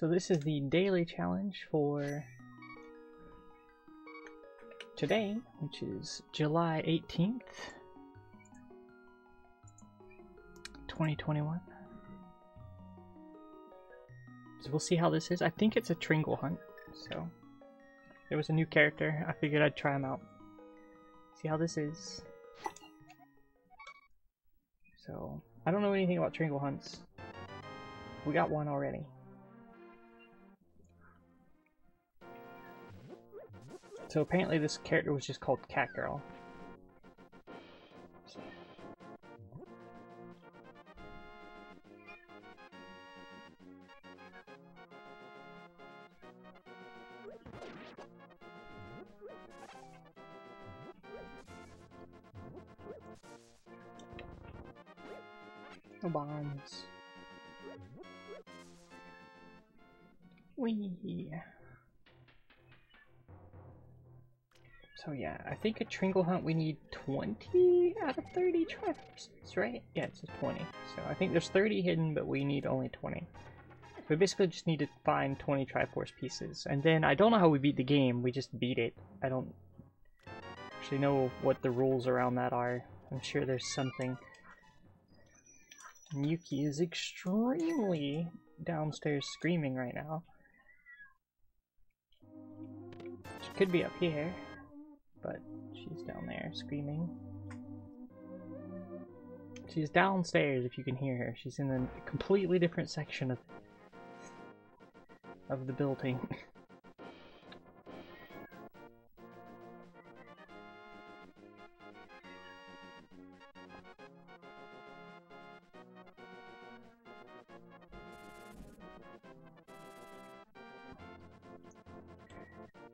So this is the daily challenge for today, which is July 18th, 2021. So we'll see how this is. I think it's a Tringle hunt, so there was a new character. I figured I'd try him out. See how this is. So, I don't know anything about Tringle hunts. We got one already. So apparently this character was just called Cat Girl. No bombs. Whee! So yeah, I think a Tringle hunt we need 20 out of 30 Triforces, right? Yeah, it says 20. So I think there's 30 hidden, but we need only 20. We basically just need to find 20 Triforce pieces. And then I don't know how we beat the game, we just beat it. I don't actually know what the rules around that are. I'm sure there's something. Yuki is extremely downstairs screaming right now. She could be up here, but she's down there screaming. She's downstairs if you can hear her. She's in a completely different section of the building.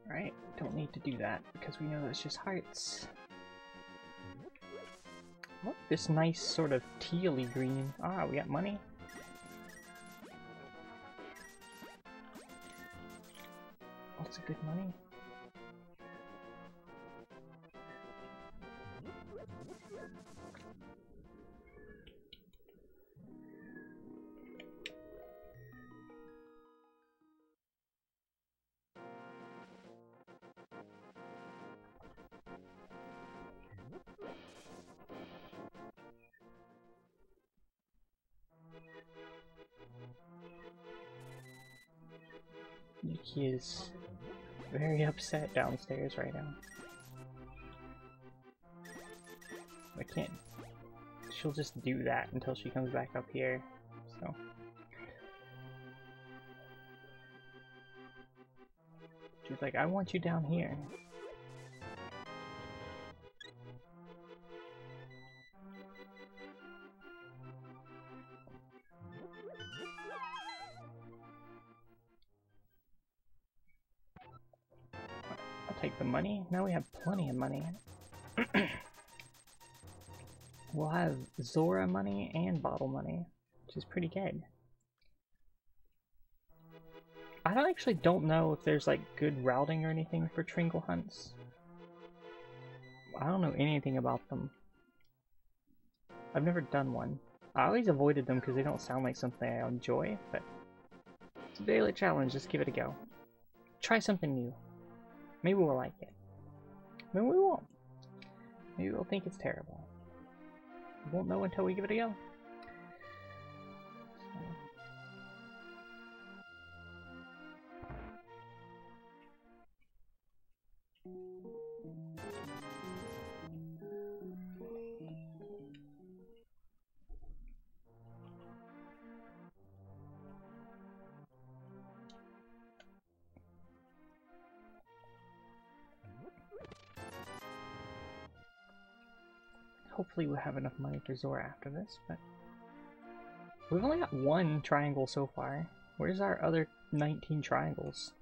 Alright, don't need to do that because we know that's just hearts. Look, this nice sort of tealy green. Ah, we got money. Lots of good money. Yuki is very upset downstairs right now. I can't. She'll just do that until she comes back up here, so. She's like, I want you down here. Take the money. Now we have plenty of money. We'll have Zora money and bottle money, which is pretty good. I don't know if there's like good routing or anything for Tringle hunts. I don't know anything about them. I've never done one. I always avoided them because they don't sound like something I enjoy, but it's a daily challenge, just give it a go. Try something new. Maybe we'll like it. Maybe we won't. Maybe we'll think it's terrible. We won't know until we give it a go. Hopefully we'll have enough money for Zora after this, but we've only got one triangle so far. Where's our other 19 triangles?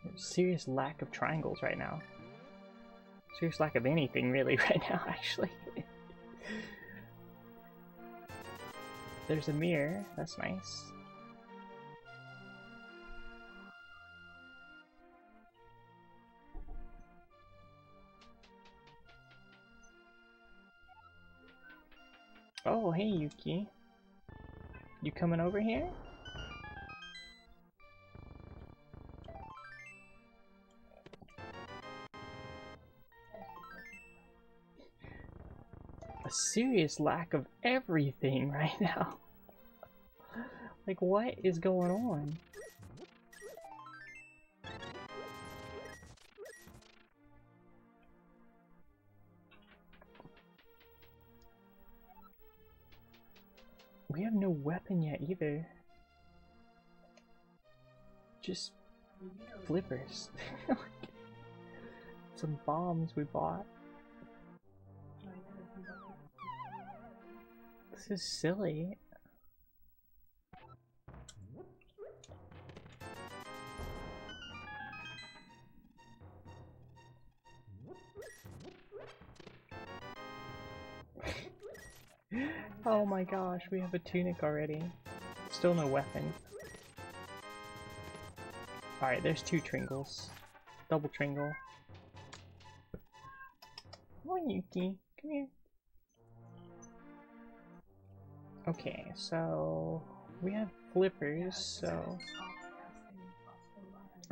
There's serious lack of triangles right now. Serious lack of anything really right now, actually. There's a mirror, that's nice. Oh, hey Yuki. You coming over here? A serious lack of everything right now. Like, what is going on? We have no weapon yet either. Just flippers. Some bombs we bought. This is silly. Oh my gosh, we have a tunic already. Still no weapon. Alright, there's 2 Tringles. Double Tringle. Come on, Yuki. Come here. Okay, so we have flippers, so...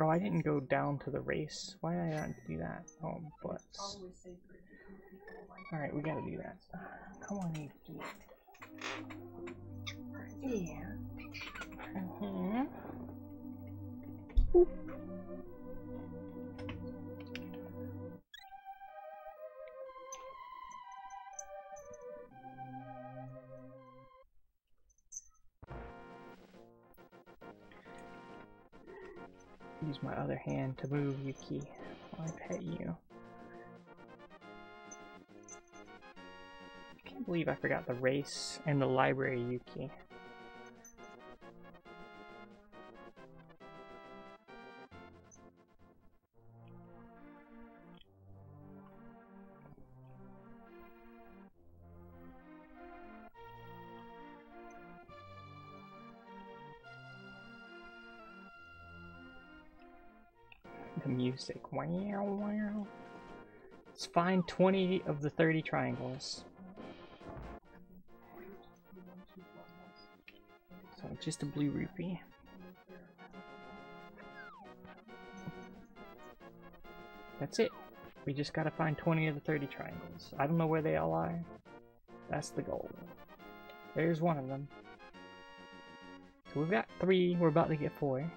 Oh, I didn't go down to the race. Why did I not do that? Oh, butts. Alright, we gotta do that. Come on, Yuki. Yeah. Boop. Use my other hand to move, Yuki, while I pet you. I can't believe I forgot the race and the library, Yuki. The music. Wow, wow. Let's find 20 of the 30 triangles. So just a blue rupee. That's it. We just gotta find 20 of the 30 triangles. I don't know where they all are. That's the goal. There's one of them. So we've got 3, we're about to get 4.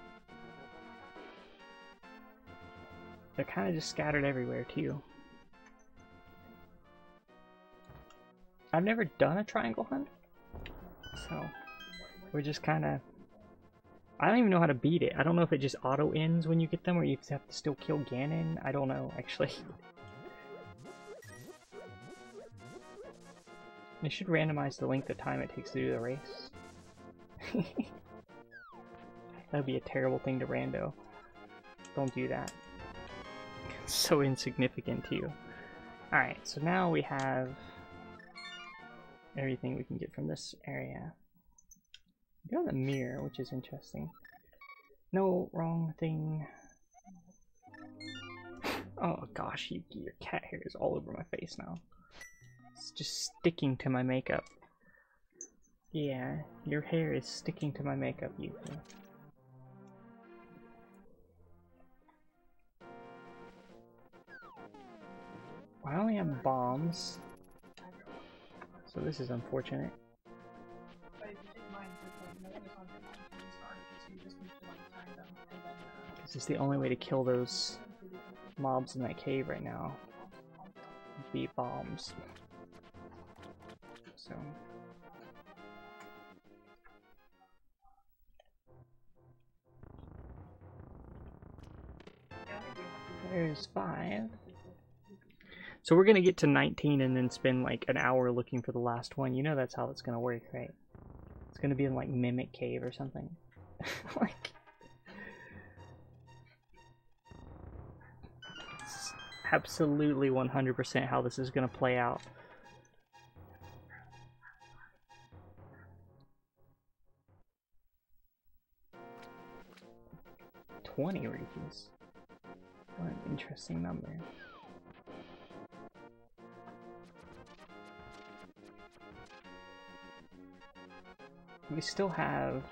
They're kind of just scattered everywhere too. I've never done a triangle hunt, so we're just kind of... I don't even know how to beat it. I don't know if it just auto ends when you get them or you have to still kill Ganon. I don't know, actually. They should randomize the length of time it takes to do the race. That would be a terrible thing to rando. Don't do that. It's so insignificant to you. Alright, so now we have everything we can get from this area. We got the mirror, which is interesting. No, wrong thing. Oh gosh, Yuki, your cat hair is all over my face now. It's just sticking to my makeup. Yeah, your hair is sticking to my makeup, Yuki. I only have bombs, so this is unfortunate. This is the only way to kill those mobs in that cave right now. Be bombs. So there's 5. So we're gonna get to 19 and then spend like an hour looking for the last one. You know that's how it's gonna work, right? It's gonna be in like Mimic Cave or something. Like, it's absolutely 100% how this is gonna play out. $20 rupees. What an interesting number. We still have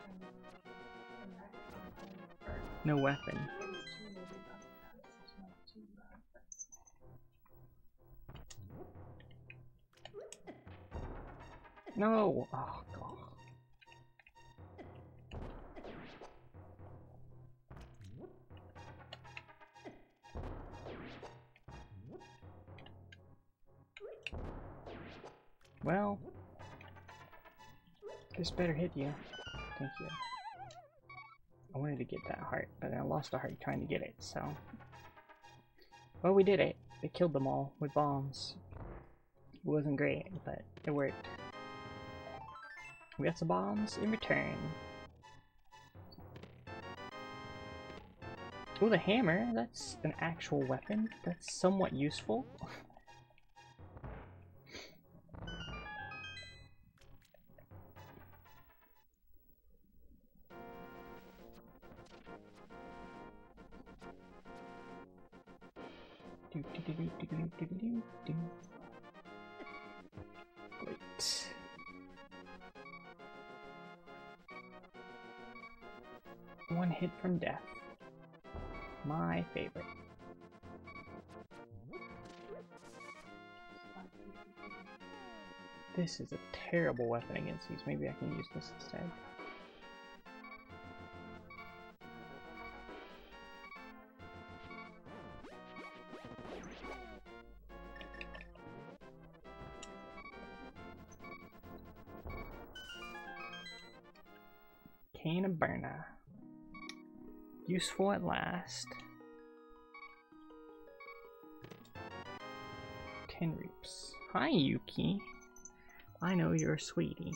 no weapon. No! Oh, God. Well, this better hit you. Thank you. I wanted to get that heart, but I lost a heart trying to get it, so... Well, we did it. We killed them all with bombs. It wasn't great, but it worked. We got some bombs in return. Oh, the hammer. That's an actual weapon. That's somewhat useful. Wait. One hit from death. My favorite. This is a terrible weapon against these. Maybe I can use this instead. Cane of Burna. Useful at last. 10 reaps. Hi, Yuki. I know you're a sweetie.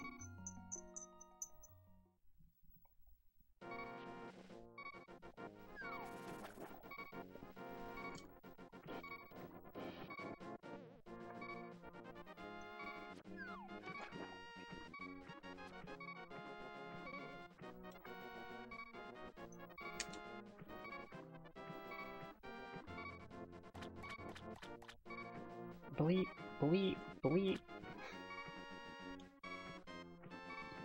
Bleep, bleep, bleep.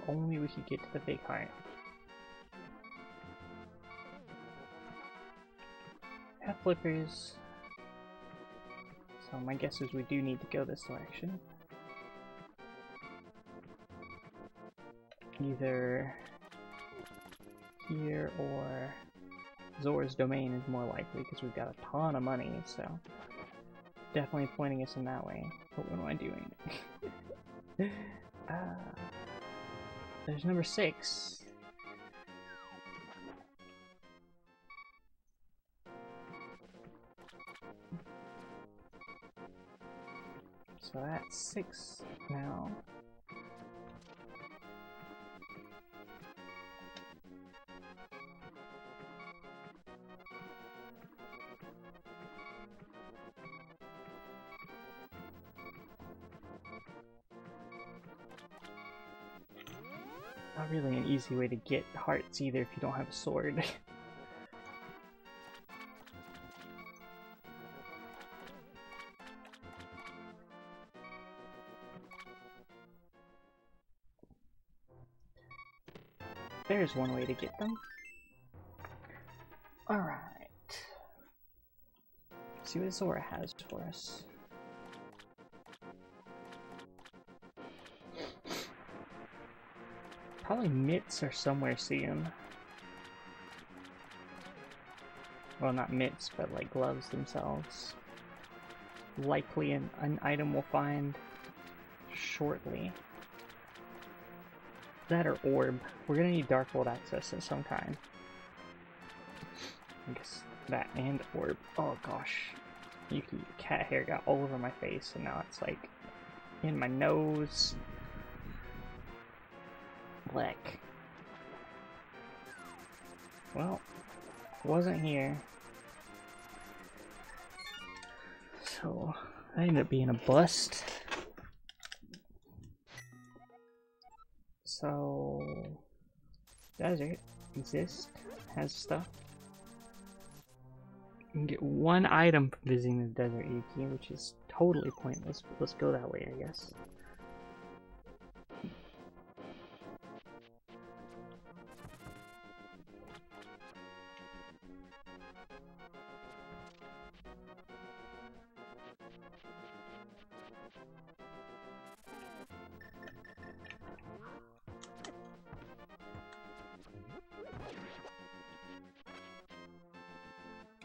Only we could get to the big heart. Have flippers. So my guess is we do need to go this direction. Either here or Zora's Domain is more likely because we've got a ton of money, so definitely pointing us in that way. But what am I doing? There's number 6. So that's 6 now. Not really an easy way to get hearts either if you don't have a sword. There's one way to get them. Alright. See what Zora has for us. Probably mitts are somewhere soon. Well, not mitts, but like gloves themselves. Likely an item we'll find shortly. That or orb. We're gonna need Dark World access of some kind. I guess that and orb. Oh gosh. Yuki, cat hair got all over my face and now it's like in my nose. Black. Well, wasn't here. So, that ended up being a bust. So, desert exists, has stuff. You can get one item from visiting the desert, Yuki, which is totally pointless, but let's go that way, I guess.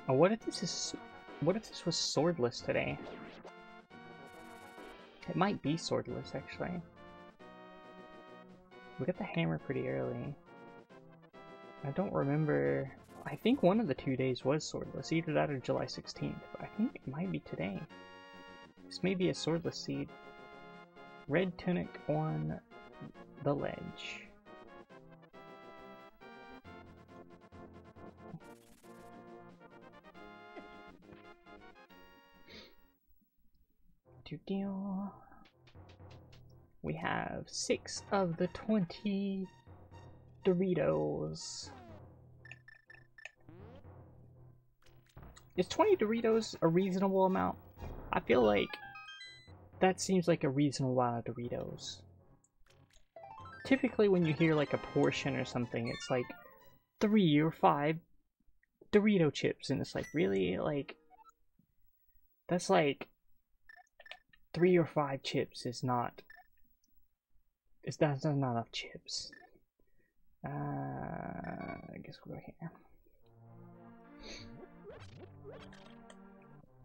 Oh, what if this is... What if this was Swordless today? It might be Swordless, actually. We got the hammer pretty early. I don't remember... I think one of the 2 days was Swordless, either that or July 16th, but I think it might be today. This may be a Swordless seed. Red tunic on the ledge. Deal. We have 6 of the 20 Doritos. Is 20 Doritos a reasonable amount? I feel like that seems like a reasonable amount of Doritos. Typically when you hear like a portion or something, it's like 3 or 5 Dorito chips, and it's like, really? Like, that's like 3 or 5 chips is not... That's not enough chips. I guess we'll go here.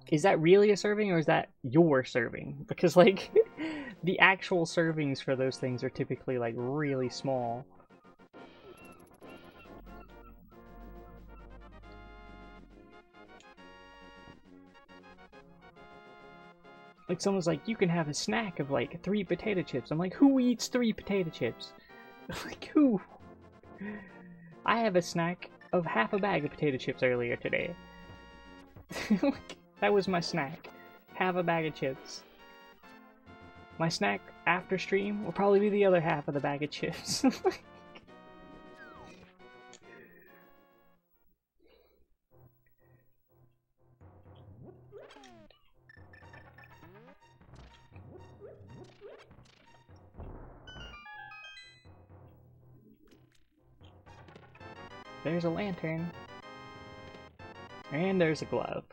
Is that really a serving, or is that your serving? Because, like, the actual servings for those things are typically, like, really small. Like, someone's like, you can have a snack of, like, 3 potato chips. I'm like, who eats 3 potato chips? Like, who? I have a snack of half a bag of potato chips earlier today. That was my snack. Half a bag of chips. My snack after stream will probably be the other half of the bag of chips. There's a lantern. And there's a glove.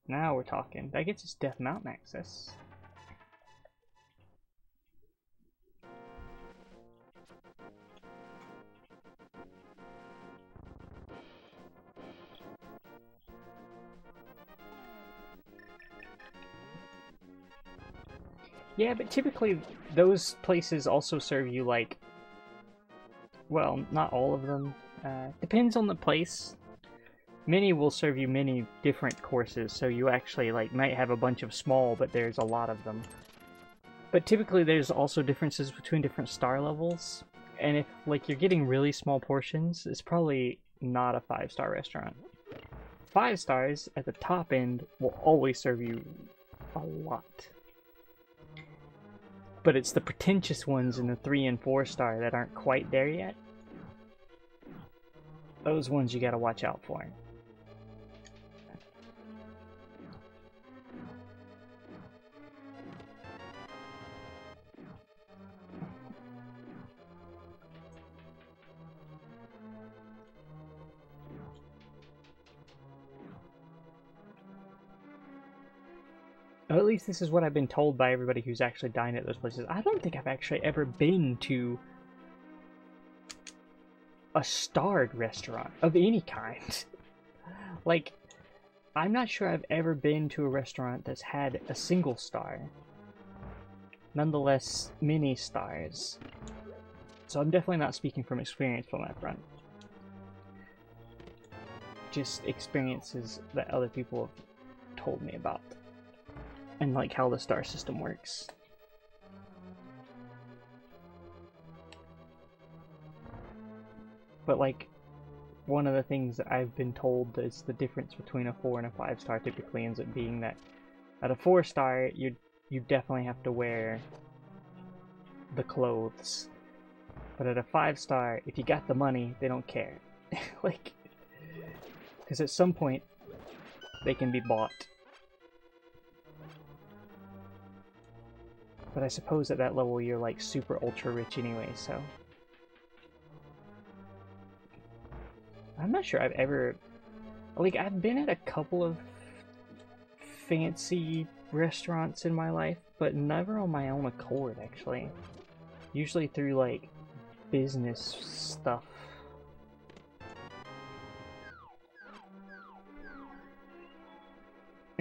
Now we're talking. That gets us Death Mountain access. Yeah, but typically those places also serve you, like, well, not all of them. Depends on the place. Many will serve you many different courses, so you actually, like, might have a bunch of small, but there's a lot of them. But typically there's also differences between different star levels, and if, like, you're getting really small portions, it's probably not a 5-star restaurant. 5 stars at the top end will always serve you a lot. But it's the pretentious ones in the 3 and 4 star that aren't quite there yet. Those ones you gotta watch out for. Or at least this is what I've been told by everybody who's actually dined at those places. I don't think I've actually ever been to a starred restaurant of any kind. Like, I'm not sure I've ever been to a restaurant that's had a single star. Nonetheless, many stars. So I'm definitely not speaking from experience on that front. Just experiences that other people have told me about. And like how the star system works. But like, one of the things that I've been told is the difference between a 4 and a 5 star typically ends up being that at a 4 star you definitely have to wear the clothes. But at a 5 star, if you got the money, they don't care. Like, because at some point they can be bought. But I suppose at that level you're like super ultra rich anyway, so. I'm not sure I've ever, like, I've been at a couple of fancy restaurants in my life, but never on my own accord, actually. Usually through, like, business stuff.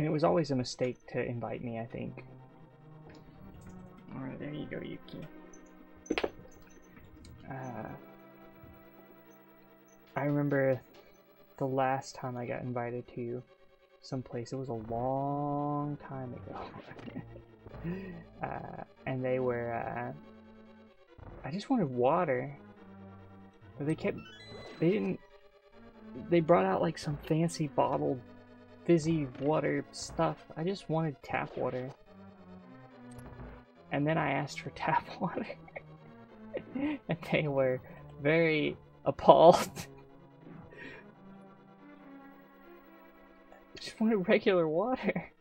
And it was always a mistake to invite me, I think. Alright, there you go, Yuki. I remember the last time I got invited to someplace, it was a long time ago. And they were, I just wanted water. But they brought out like some fancy bottled fizzy water stuff. I just wanted tap water. And then I asked for tap water. And they were very appalled. I just wanted regular water.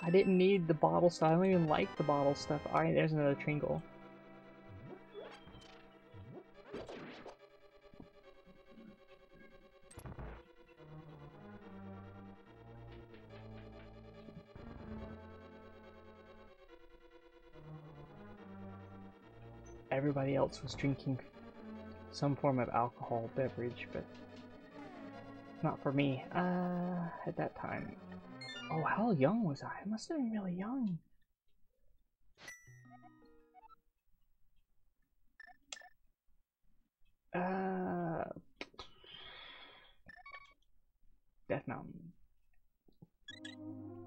I didn't need the bottle stuff. I don't even like the bottle stuff. Alright, there's another Tringle. Everybody else was drinking some form of alcohol beverage, but not for me. At that time. Oh, how young was I? I must have been really young. Death Mountain.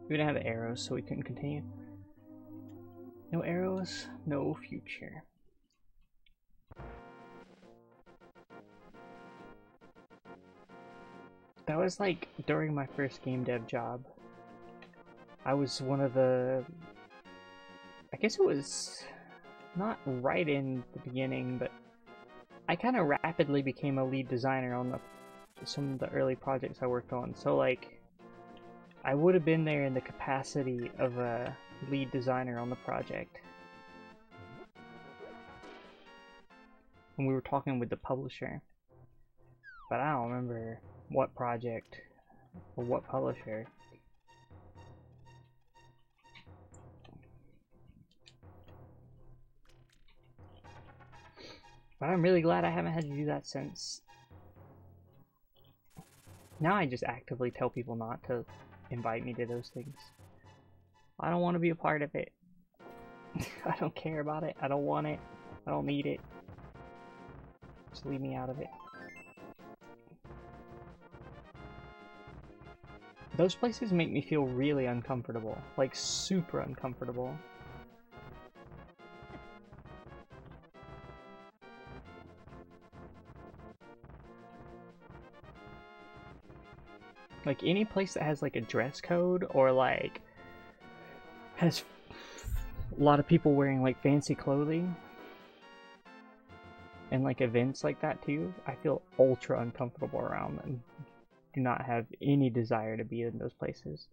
We didn't have arrows, so we couldn't continue. No arrows, no future. That was like during my first game dev job. I was one of the... I guess it was not right in the beginning, but I kind of rapidly became a lead designer on some of the early projects I worked on. So like, I would have been there in the capacity of a lead designer on the project. When we were talking with the publisher. But I don't remember what project or what publisher. But I'm really glad I haven't had to do that since. Now I just actively tell people not to invite me to those things. I don't want to be a part of it. I don't care about it. I don't want it. I don't need it. Just leave me out of it. Those places make me feel really uncomfortable. Like, super uncomfortable. Like, any place that has, like, a dress code, or, like, has a lot of people wearing, like, fancy clothing, and, like, events like that, too, I feel ultra uncomfortable around them. Do not have any desire to be in those places.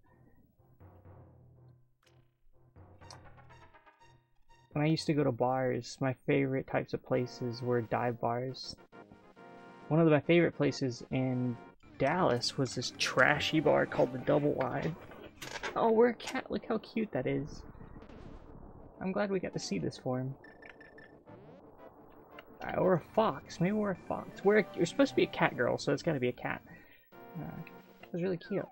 When I used to go to bars, my favorite types of places were dive bars. One of my favorite places in Dallas was this trashy bar called the Double Wide. Oh, we're a cat. Look how cute that is. I'm glad we got to see this form. Or a fox. Maybe we're a fox. We're supposed to be a cat girl, so it's got to be a cat. It was really cute.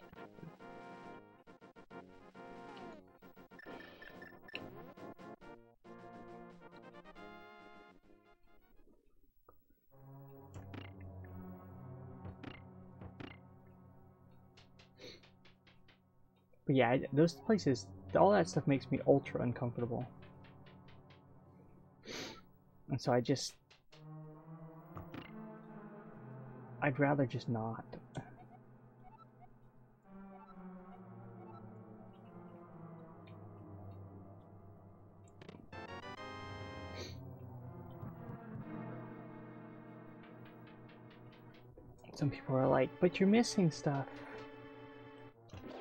But yeah, those places, all that stuff makes me ultra uncomfortable. And so I'd rather just not. Some people are like, but you're missing stuff.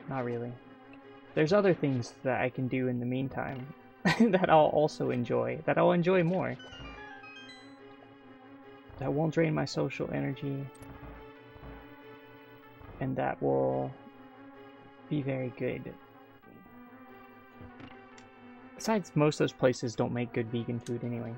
Not really. There's other things that I can do in the meantime that I'll also enjoy, that I'll enjoy more. That won't drain my social energy. And that will be very good. Besides, most of those places don't make good vegan food anyway.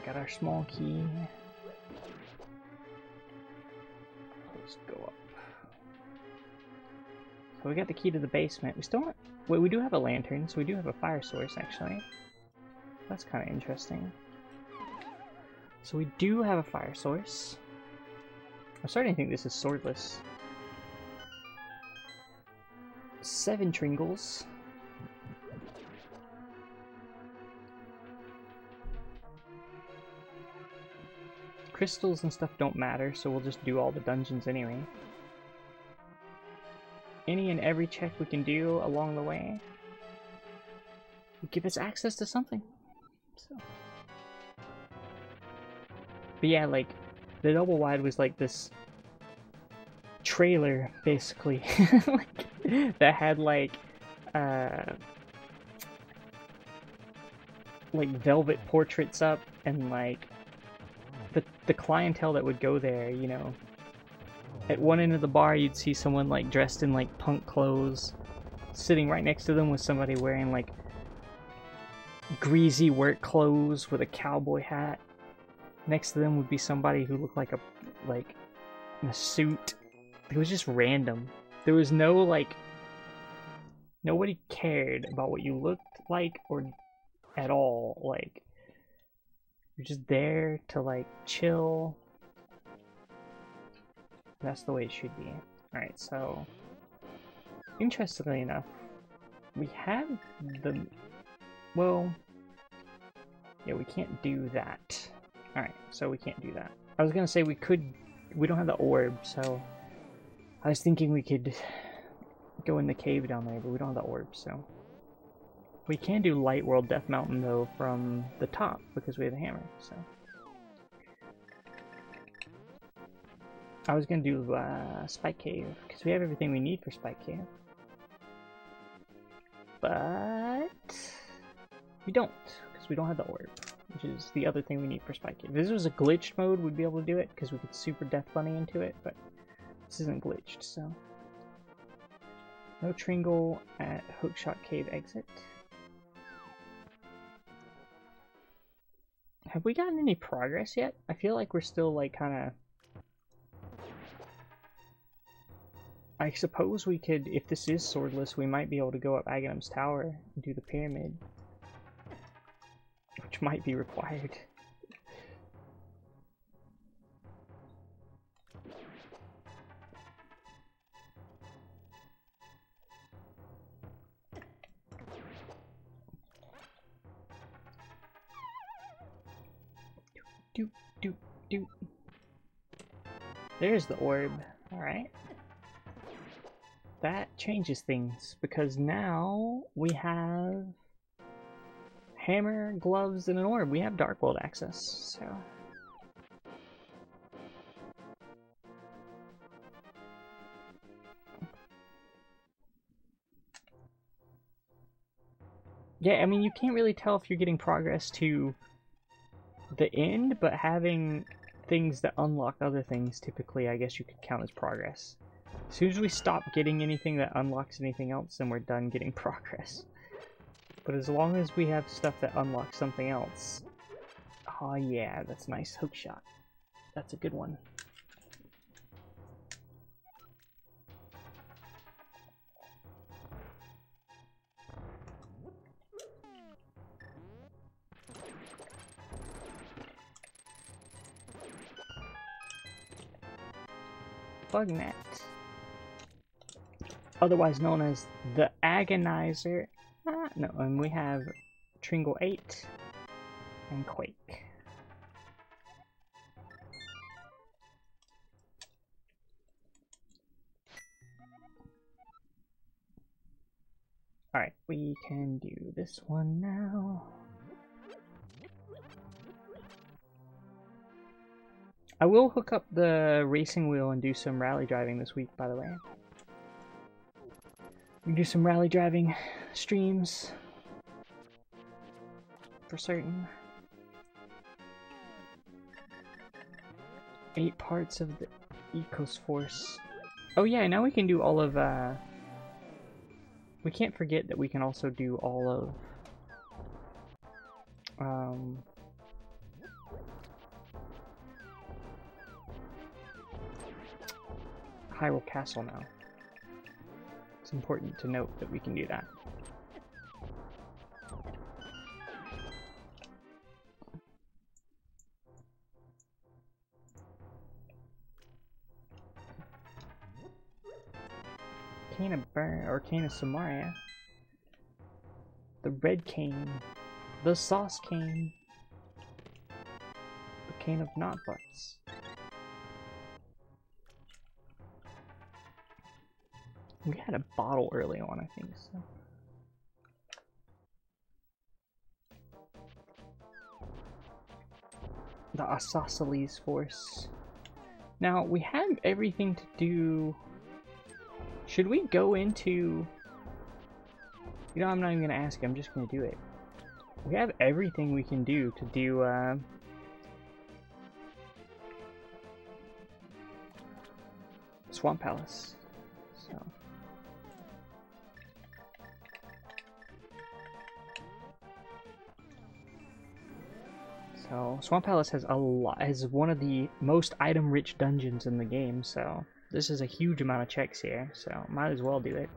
got our small key. Let's go up. So we got the key to the basement. We still don't... Wait, we do have a lantern, so we do have a fire source, actually. That's kind of interesting. So we do have a fire source. I'm starting to think this is Swordless. 7 Tringles. Crystals and stuff don't matter, so we'll just do all the dungeons anyway. Any and every check we can do along the way will give us access to something. So. But yeah, like, the double wide was like this trailer, basically, like, that had like velvet portraits up and like the clientele that would go there, you know. At one end of the bar, you'd see someone like dressed in like punk clothes. Sitting right next to them was somebody wearing like greasy work clothes with a cowboy hat. Next to them would be somebody who looked like in a suit. It was just random. There was no like, nobody cared about what you looked like or at all. Like, you're just there to like chill. That's the way it should be. Alright, so interestingly enough, we have the, well, yeah, we can't do that. Alright, so we can't do that. I was gonna say we don't have the orb, so I was thinking we could go in the cave down there, but we don't have the orb, so. We can do Light World Death Mountain though from the top because we have a hammer, so. I was gonna do Spike Cave because we have everything we need for Spike Cave, but we don't because we don't have the orb, which is the other thing we need for Spike Cave. If this was a glitched mode, we'd be able to do it because we could super Death Bunny into it, but this isn't glitched, so. No Tringle at Hookshot Cave exit. Have we gotten any progress yet? I feel like we're still like kind of... I suppose we could, if this is Swordless, we might be able to go up Aghanim's Tower and do the pyramid. Which might be required. Doop, doop, doop. There's the orb. Alright. That changes things, because now we have hammer, gloves, and an orb. We have Dark World access, so... Yeah, I mean, you can't really tell if you're getting progress to the end, but having things that unlock other things, typically, I guess you could count as progress. As soon as we stop getting anything that unlocks anything else, then we're done getting progress. But as long as we have stuff that unlocks something else... Oh yeah, that's nice. Hookshot. That's a good one. Bug net. Otherwise known as the Agonizer. No, and we have Tringle 8 and Quake. Alright, we can do this one now. I will hook up the racing wheel and do some rally driving this week, by the way. We can do some rally driving streams for certain. 8 parts of the Ecos-Force. Oh yeah, now we can do all of, we can't forget that we can also do all of, Hyrule Castle now. It's important to note that we can do that. Cane of Burn, or Cane of Samaria. The Red Cane. The Sauce Cane. The Cane of Not Butts. We had a bottle early on, I think, so. The Isosceles Force. Now, we have everything to do... Should we go into... You know, I'm not even going to ask, I'm just going to do it. We have everything we can do to do, Swamp Palace. So, Swamp Palace has one of the most item-rich dungeons in the game, so this is a huge amount of checks here, so might as well do it.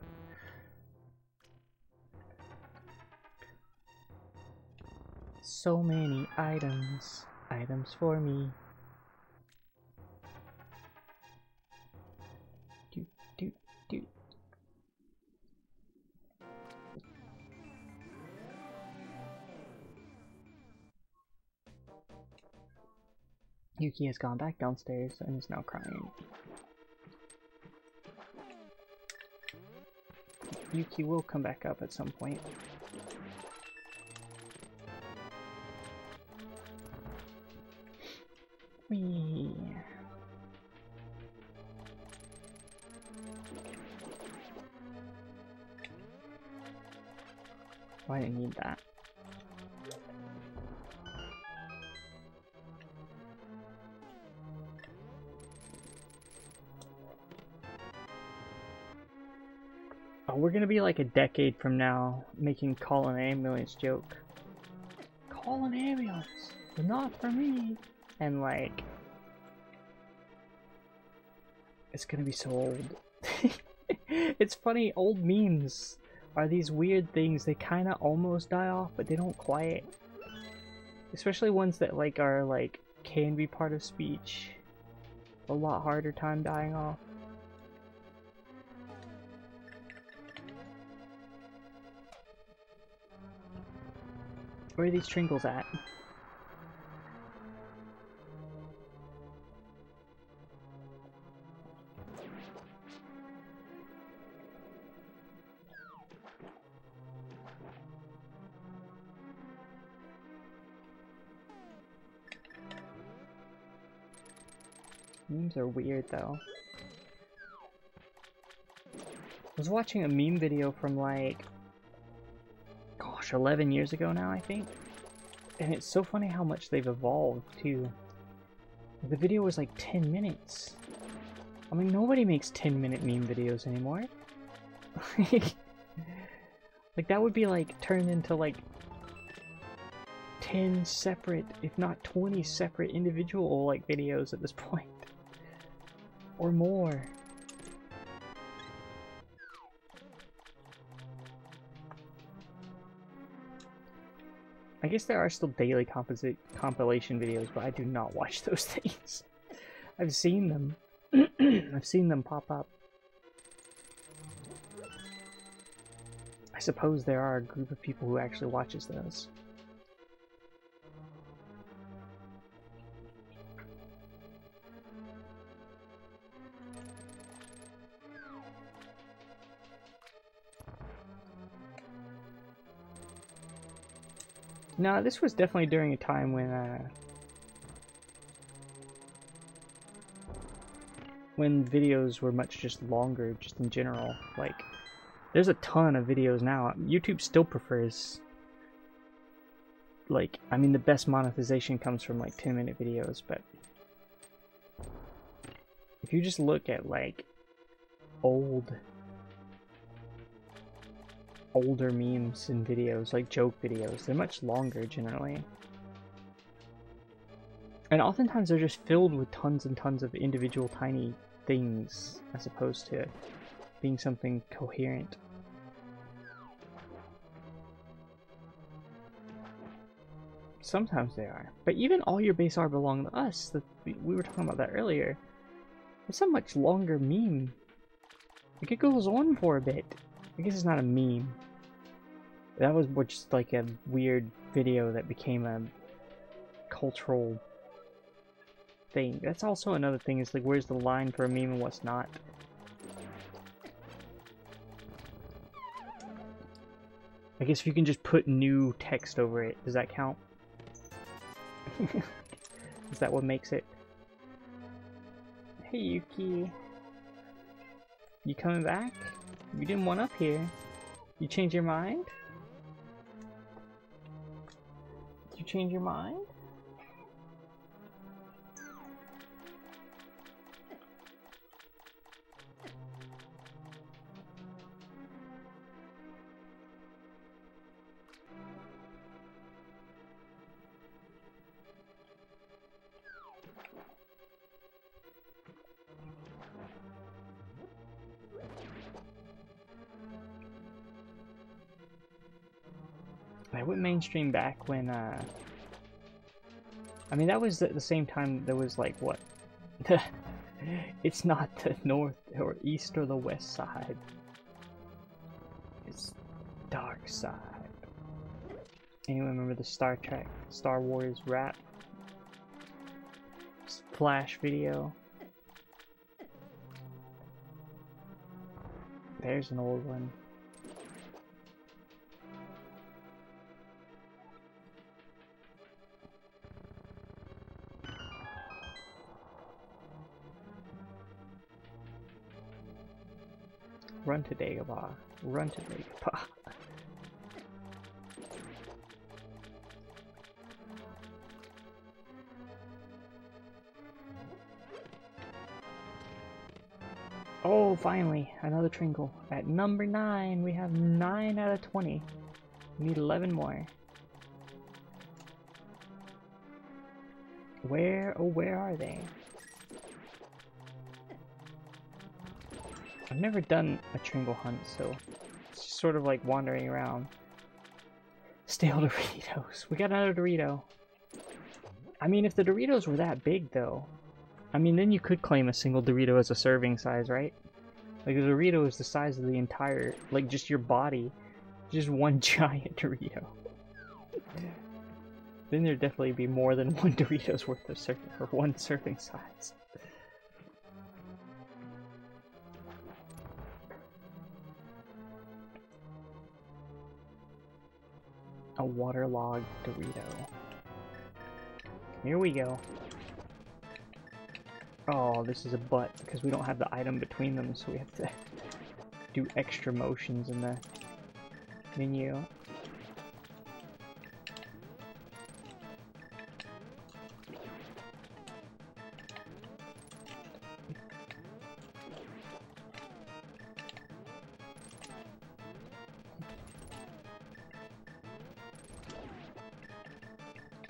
So many items for me. Do. Yuki has gone back downstairs and is now crying. Yuki will come back up at some point. Whee. Oh, I didn't need that. Oh, we're gonna be like a decade from now making call an ambulance joke. Call an ambulance, but not for me. And like, it's gonna be so old. It's funny, old memes are these weird things. They kind of almost die off, but they don't quite. Especially ones that like are like can be part of speech. A lot harder time dying off. Where are these Tringles at? Memes are weird though. I was watching a meme video from like, gosh, 11 years ago now, I think. And it's so funny how much they've evolved too. The video was like 10 minutes. I mean, nobody makes 10-minute meme videos anymore. Like that would be like turned into like 10 separate, if not 20 separate individual like videos at this point. Or more. I guess there are still daily compilation videos, but I do not watch those things. I've seen them. I've seen them pop up. I suppose there are a group of people who actually watches those. No, this was definitely during a time when videos were much just longer, just in general. Like, there's a ton of videos now. YouTube still prefers, like, I mean, the best monetization comes from like 10-minute videos, but if you just look at like older memes and videos, like joke videos, they're much longer generally. And oftentimes they're just filled with tons and tons of individual tiny things as opposed to being something coherent. Sometimes they are, but even all your base art belong to us. We were talking about that earlier. It's a much longer meme. Like, it goes on for a bit. I guess it's not a meme. That was just like a weird video that became a cultural thing. That's also another thing, is like, where's the line for a meme and what's not? I guess if you can just put new text over it, does that count? Is that what makes it? Hey Yuki. You coming back? You didn't want up here. You changed your mind? Did you change your mind? I went mainstream back when, I mean, that was at the same time there was, like, what? It's not the north or east or the west side. It's dark side. Anyone remember the Star Wars rap? Flash video? There's an old one. Run to Dagobah. Run to Dagobah. Oh, finally, another Trinkle. At number 9, we have 9 out of 20. We need 11 more. Where are they? I've never done a Trinkle hunt, so it's just sort of like wandering around. Stale Doritos. We got another Dorito. I mean, if the Doritos were that big, though, I mean, then you could claim a single Dorito as a serving size, right? Like, a Dorito is the size of the entire, like, just your body. Just one giant Dorito. Then there'd definitely be more than one Dorito's worth of serving, or one serving size. A waterlogged Dorito. Here we go. Oh, this is a butt, because we don't have the item between them, so we have to do extra motions in the menu.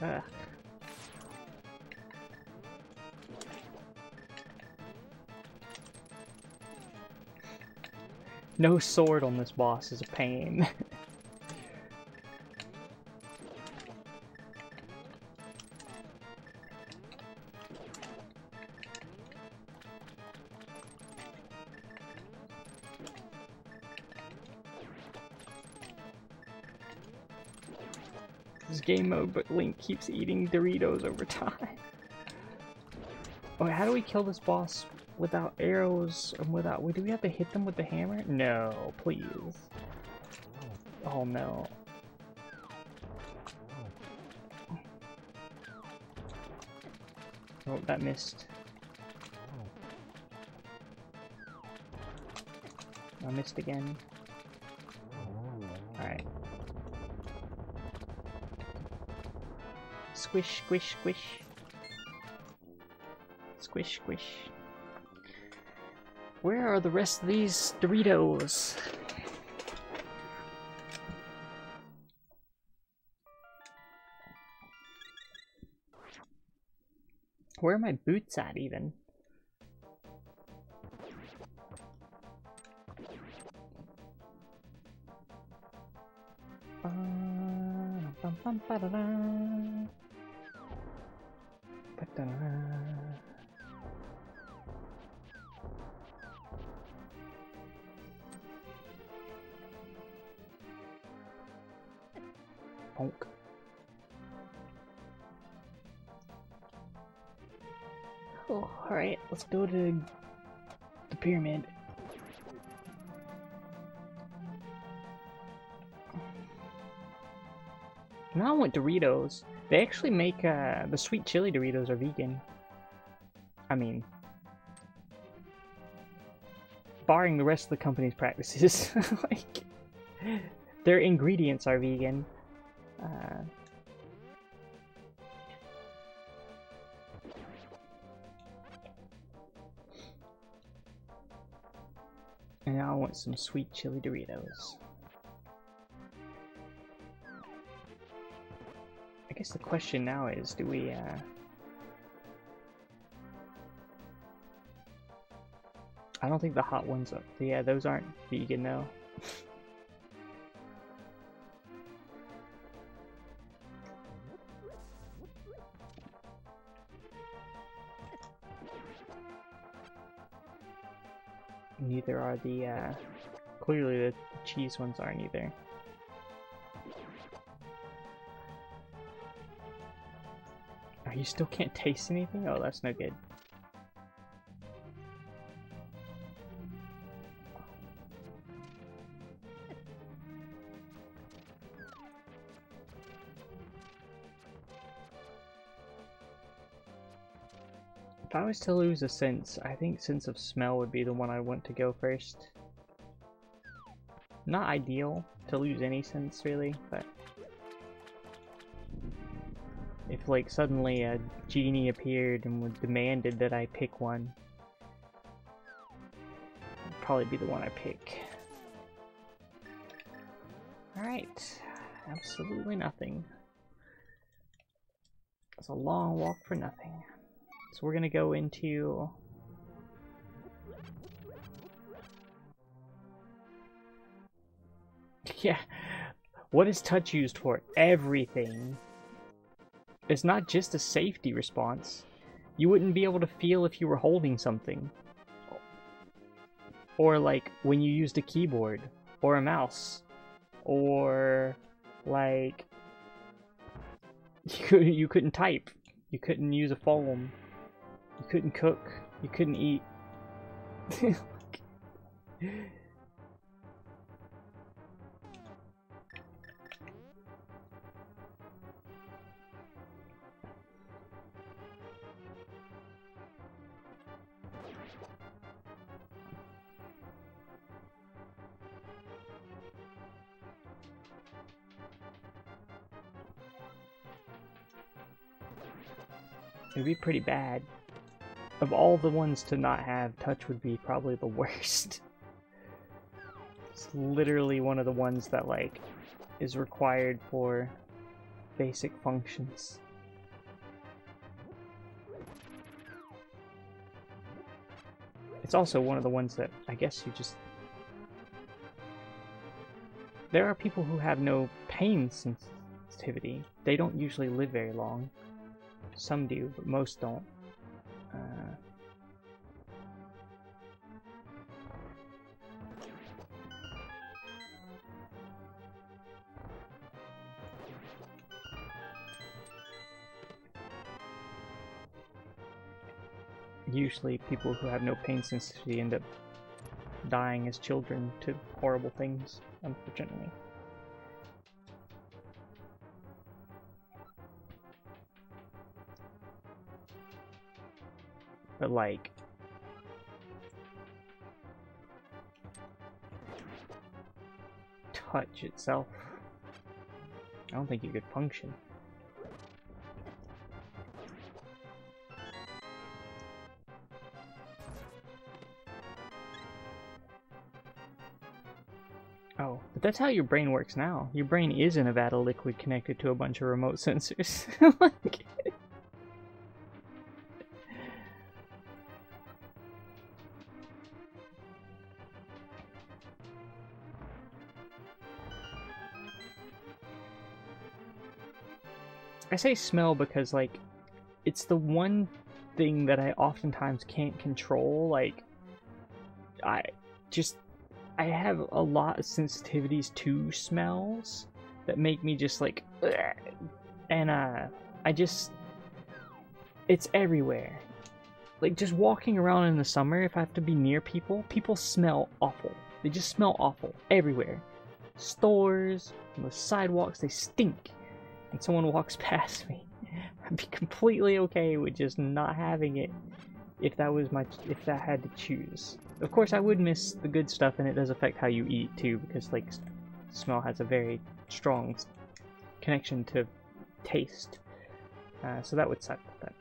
Ugh. No sword on this boss is a pain. This game mode, but Link keeps eating Doritos over time. Oh, how do we kill this boss without arrows and without... do we have to hit them with the hammer? No, please. Oh no. Oh, that missed. I missed again. Alright. Squish, squish, squish. Squish, squish. Where are the rest of these Doritos? Where are my boots at, even? Bum, bum, ba-da-da. Ba-da-da. Bonk. Oh, alright, let's go to the pyramid. Now I want Doritos. They actually make the sweet chili Doritos are vegan. I mean, barring the rest of the company's practices, like their ingredients are vegan. And now I want some sweet chili Doritos. I guess the question now is, do we, I don't think the hot ones are, yeah, those aren't vegan though. Neither are the, clearly the cheese ones aren't either. Oh, you still can't taste anything? Oh, that's no good. If I was to lose a sense, I think sense of smell would be the one I want to go first. Not ideal to lose any sense, really, but if like suddenly a genie appeared and demanded that I pick one, it'd probably be the one I pick. Alright, absolutely nothing. It's a long walk for nothing. So we're gonna go into... Yeah, what is touch used for? Everything. It's not just a safety response. You wouldn't be able to feel if you were holding something. Or like when you used a keyboard or a mouse. Or like you couldn't type. You couldn't use a phone. You couldn't cook. You couldn't eat. It'd be pretty bad. Of all the ones to not have, touch would be probably the worst. It's literally one of the ones that, like, is required for basic functions. It's also one of the ones that, I guess you just... There are people who have no pain sensitivity. They don't usually live very long. Some do, but most don't. Usually people who have no pain sensitivity end up dying as children to horrible things, unfortunately. But like, touch itself, I don't think you could function. Oh, but that's how your brain works now. Your brain is in a vat of liquid connected to a bunch of remote sensors. Like, I say smell because, like, it's the one thing that I oftentimes can't control. Like, I have a lot of sensitivities to smells that make me just like, ugh. And it's everywhere. Like, just walking around in the summer, if I have to be near people, people smell awful. They just smell awful everywhere. Stores, on the sidewalks, they stink. And someone walks past me, I'd be completely okay with just not having it if I had to choose. Of course, I would miss the good stuff, and it does affect how you eat too, because like smell has a very strong connection to taste. So that would suck. But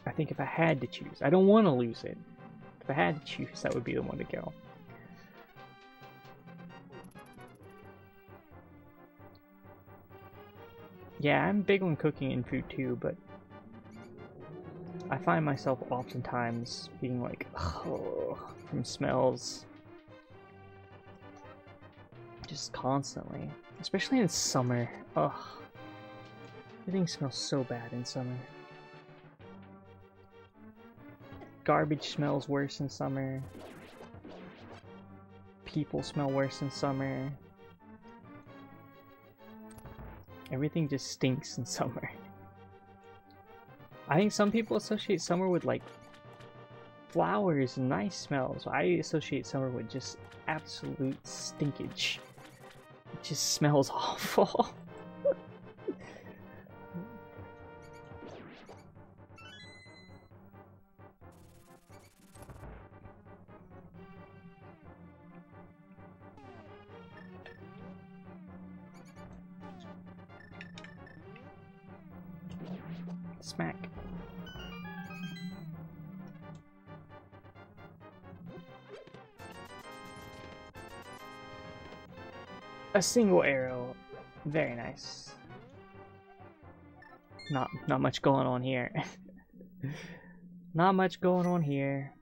I think if I had to choose, I don't want to lose it. If I had to choose, that would be the one to go. Yeah, I'm big on cooking and food too, but I find myself oftentimes being like, oh, from smells. Just constantly. Especially in summer. Ugh. Everything smells so bad in summer. Garbage smells worse in summer. People smell worse in summer. Everything just stinks in summer. I think some people associate summer with like flowers and nice smells. I associate summer with just absolute stinkage. It just smells awful. Smack. A single arrow. Very nice. Not much going on here. Not much going on here.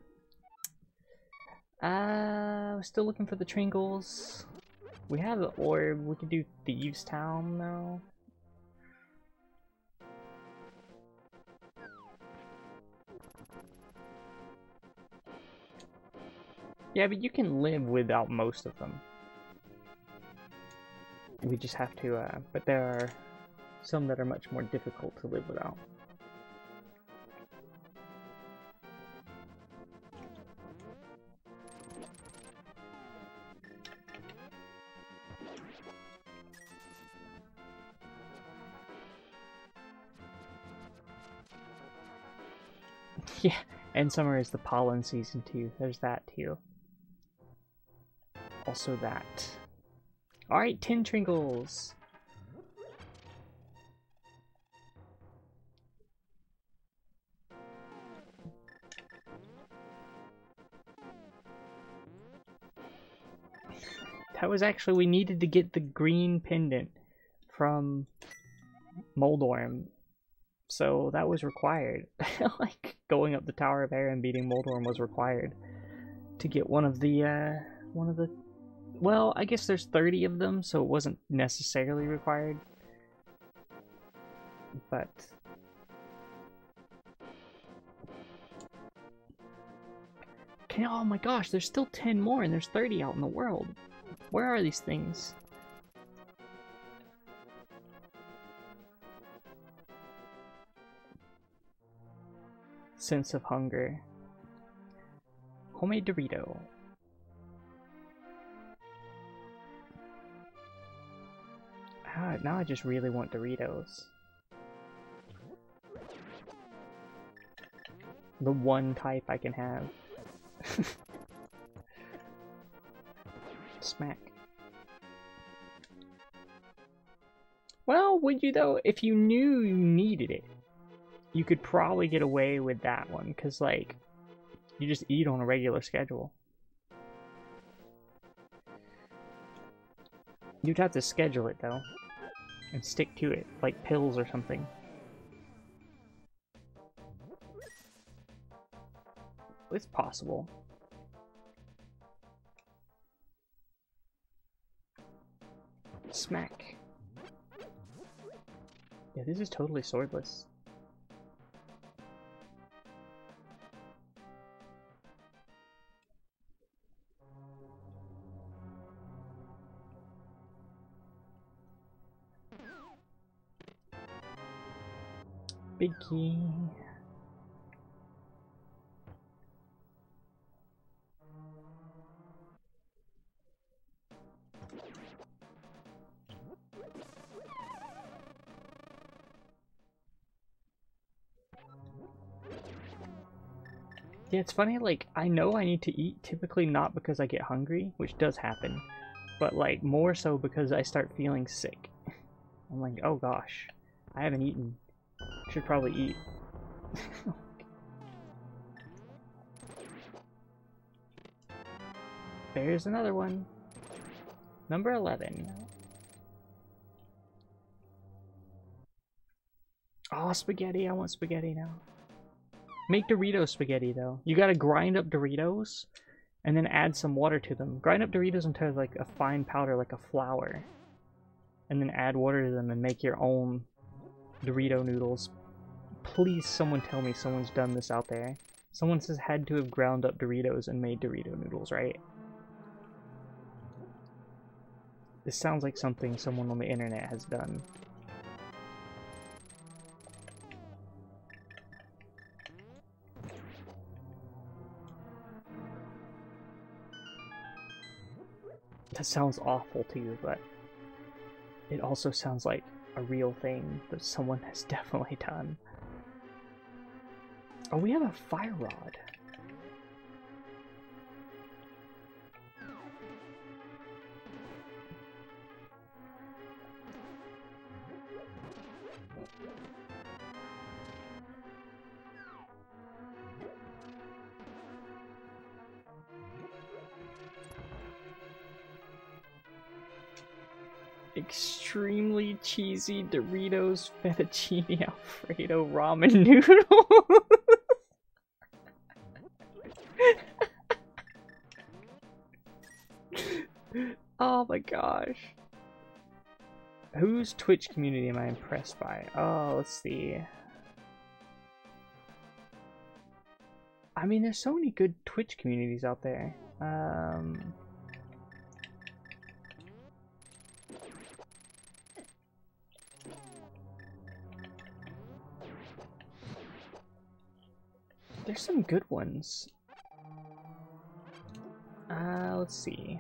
Still looking for the Tringles. We have the orb. We could do Thieves Town though. Yeah, but you can live without most of them. We just have to, but there are some that are much more difficult to live without. Yeah, and summer is the pollen season too. There's that too. Also that. Alright, 10 Tringles! That was actually, we needed to get the green pendant from Moldorm. So that was required. Like, going up the Tower of Air and beating Moldorm was required to get one of the, well, I guess there's 30 of them, so it wasn't necessarily required. But okay, oh my gosh, there's still 10 more and there's 30 out in the world. Where are these things? Sense of hunger. Homemade Dorito. Now I just really want Doritos. The one type I can have. Smack. Well, would you though? If you knew you needed it, you could probably get away with that one, because like, you just eat on a regular schedule. You'd have to schedule it though, and stick to it, like pills or something. It's possible. Smack. Yeah, this is totally swordless. Big key. Yeah, it's funny, like, I know I need to eat, typically not because I get hungry, which does happen, but, like, more so because I start feeling sick. I'm like, oh gosh, I haven't eaten. Should probably eat. There's another one. Number 11. Oh, spaghetti. I want spaghetti now. Make Dorito spaghetti, though. You gotta grind up Doritos and then add some water to them. Grind up Doritos until like a fine powder, like a flour. And then add water to them and make your own Dorito noodles. Please, someone tell me someone's done this out there. Someone says had to have ground up Doritos and made Dorito noodles, right? This sounds like something someone on the internet has done. That sounds awful to you, but it also sounds like a real thing that someone has definitely done. Oh, we have a fire rod. Extremely cheesy Doritos fettuccine Alfredo ramen noodles. Oh my gosh. Whose Twitch community am I impressed by? Oh, let's see. I mean, there's so many good Twitch communities out there. There's some good ones. Let's see.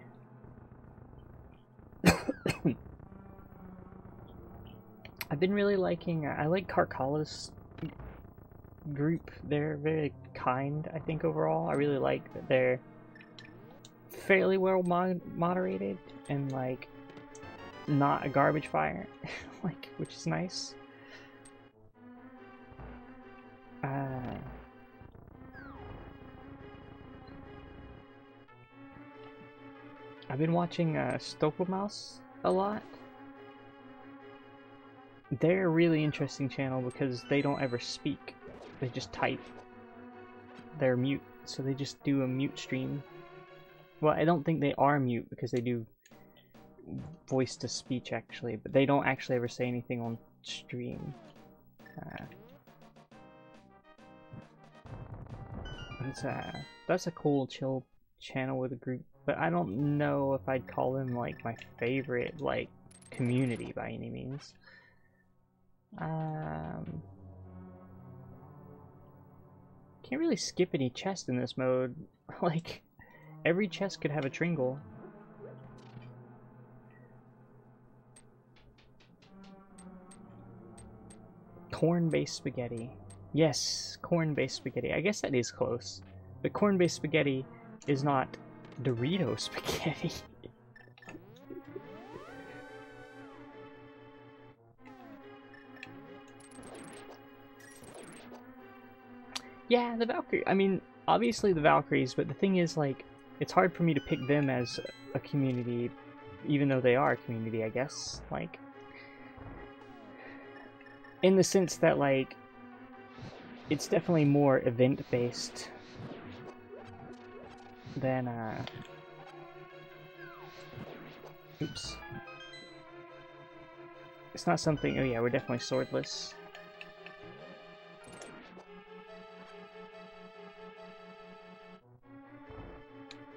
I've been really liking, I like Carcala's group. They're very kind, I think, overall. I really like that they're fairly well moderated and, like, not a garbage fire, like, which is nice. I've been watching Stokelmouse a lot. They're a really interesting channel because they don't ever speak. They just type. They're mute, so they just do a mute stream. Well, I don't think they are mute because they do voice to speech actually, but they don't actually ever say anything on stream. That's a cool, chill channel with a group, but I don't know if I'd call them like my favorite like community by any means. Can't really skip any chest in this mode. Like, every chest could have a Tringle. Corn-based spaghetti. Yes, corn-based spaghetti. I guess that is close. But corn-based spaghetti is not Dorito spaghetti. Yeah, the Valkyrie. I mean, obviously the Valkyries, but the thing is, like, it's hard for me to pick them as a community, even though they are a community, I guess. Like, in the sense that, like, it's definitely more event-based than, oops. It's not something... Oh yeah, we're definitely swordless.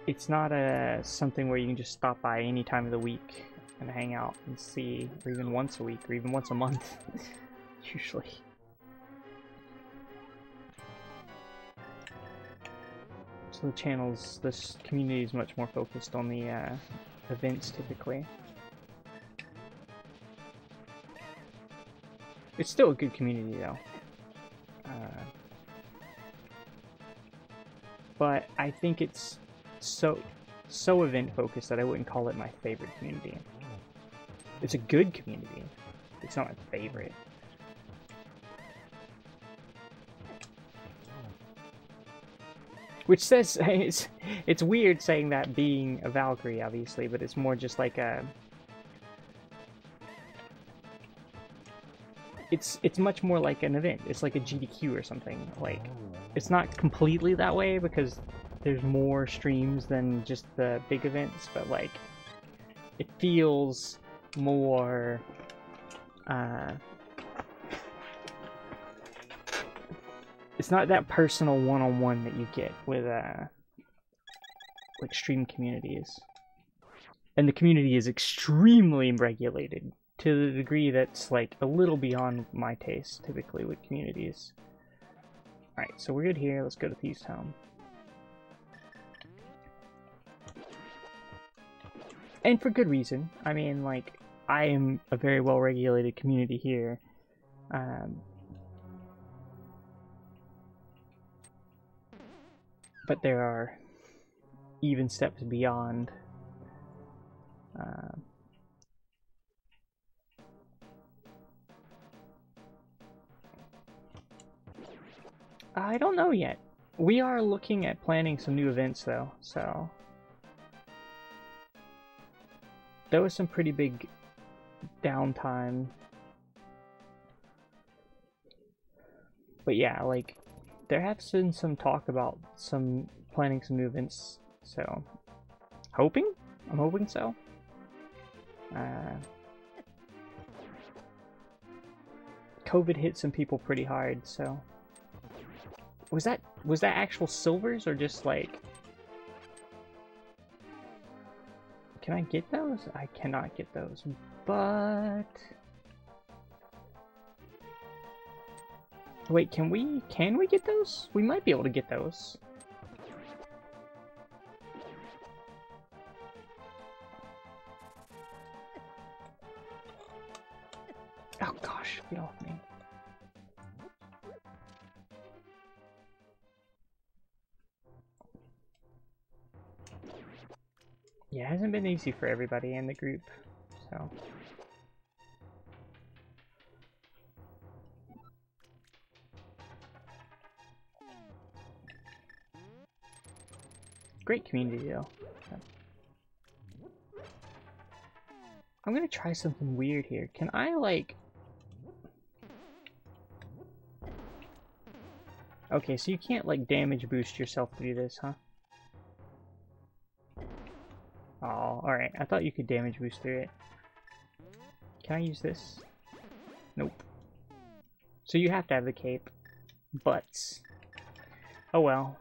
It's not something where you can just stop by any time of the week and hang out and see, or even once a week, or even once a month, usually. So the channels, this community is much more focused on the events typically. It's still a good community though. But I think it's so event focused that I wouldn't call it my favorite community. It's a good community. It's not my favorite. Which says it's weird saying that being a Valkyrie, obviously, but it's more just like a. It's much more like an event. It's like a GDQ or something. Like, it's not completely that way because there's more streams than just the big events, but like, it feels more. It's not that personal one-on-one that you get with like stream communities, and the community is extremely regulated to the degree that's like a little beyond my taste typically with communities. All right, so we're good here. Let's go to Thieves Town, and for good reason. I mean, like, I am a very well-regulated community here. But there are even steps beyond. I don't know yet. We are looking at planning some new events though, so there was some pretty big downtime. But yeah, like, there has been some talk about planning some new events, so I'm hoping so. COVID hit some people pretty hard, so was that actual silvers or just like? Can I get those? I cannot get those, but. Wait, can we get those? We might be able to get those. Oh gosh, get off me. Yeah, it hasn't been easy for everybody in the group, so. Great community though. I'm gonna try something weird here. Can I like... Okay, so you can't like damage boost yourself to do this, huh? Oh, alright. I thought you could damage boost through it. Can I use this? Nope. So you have to have the cape. But... oh well.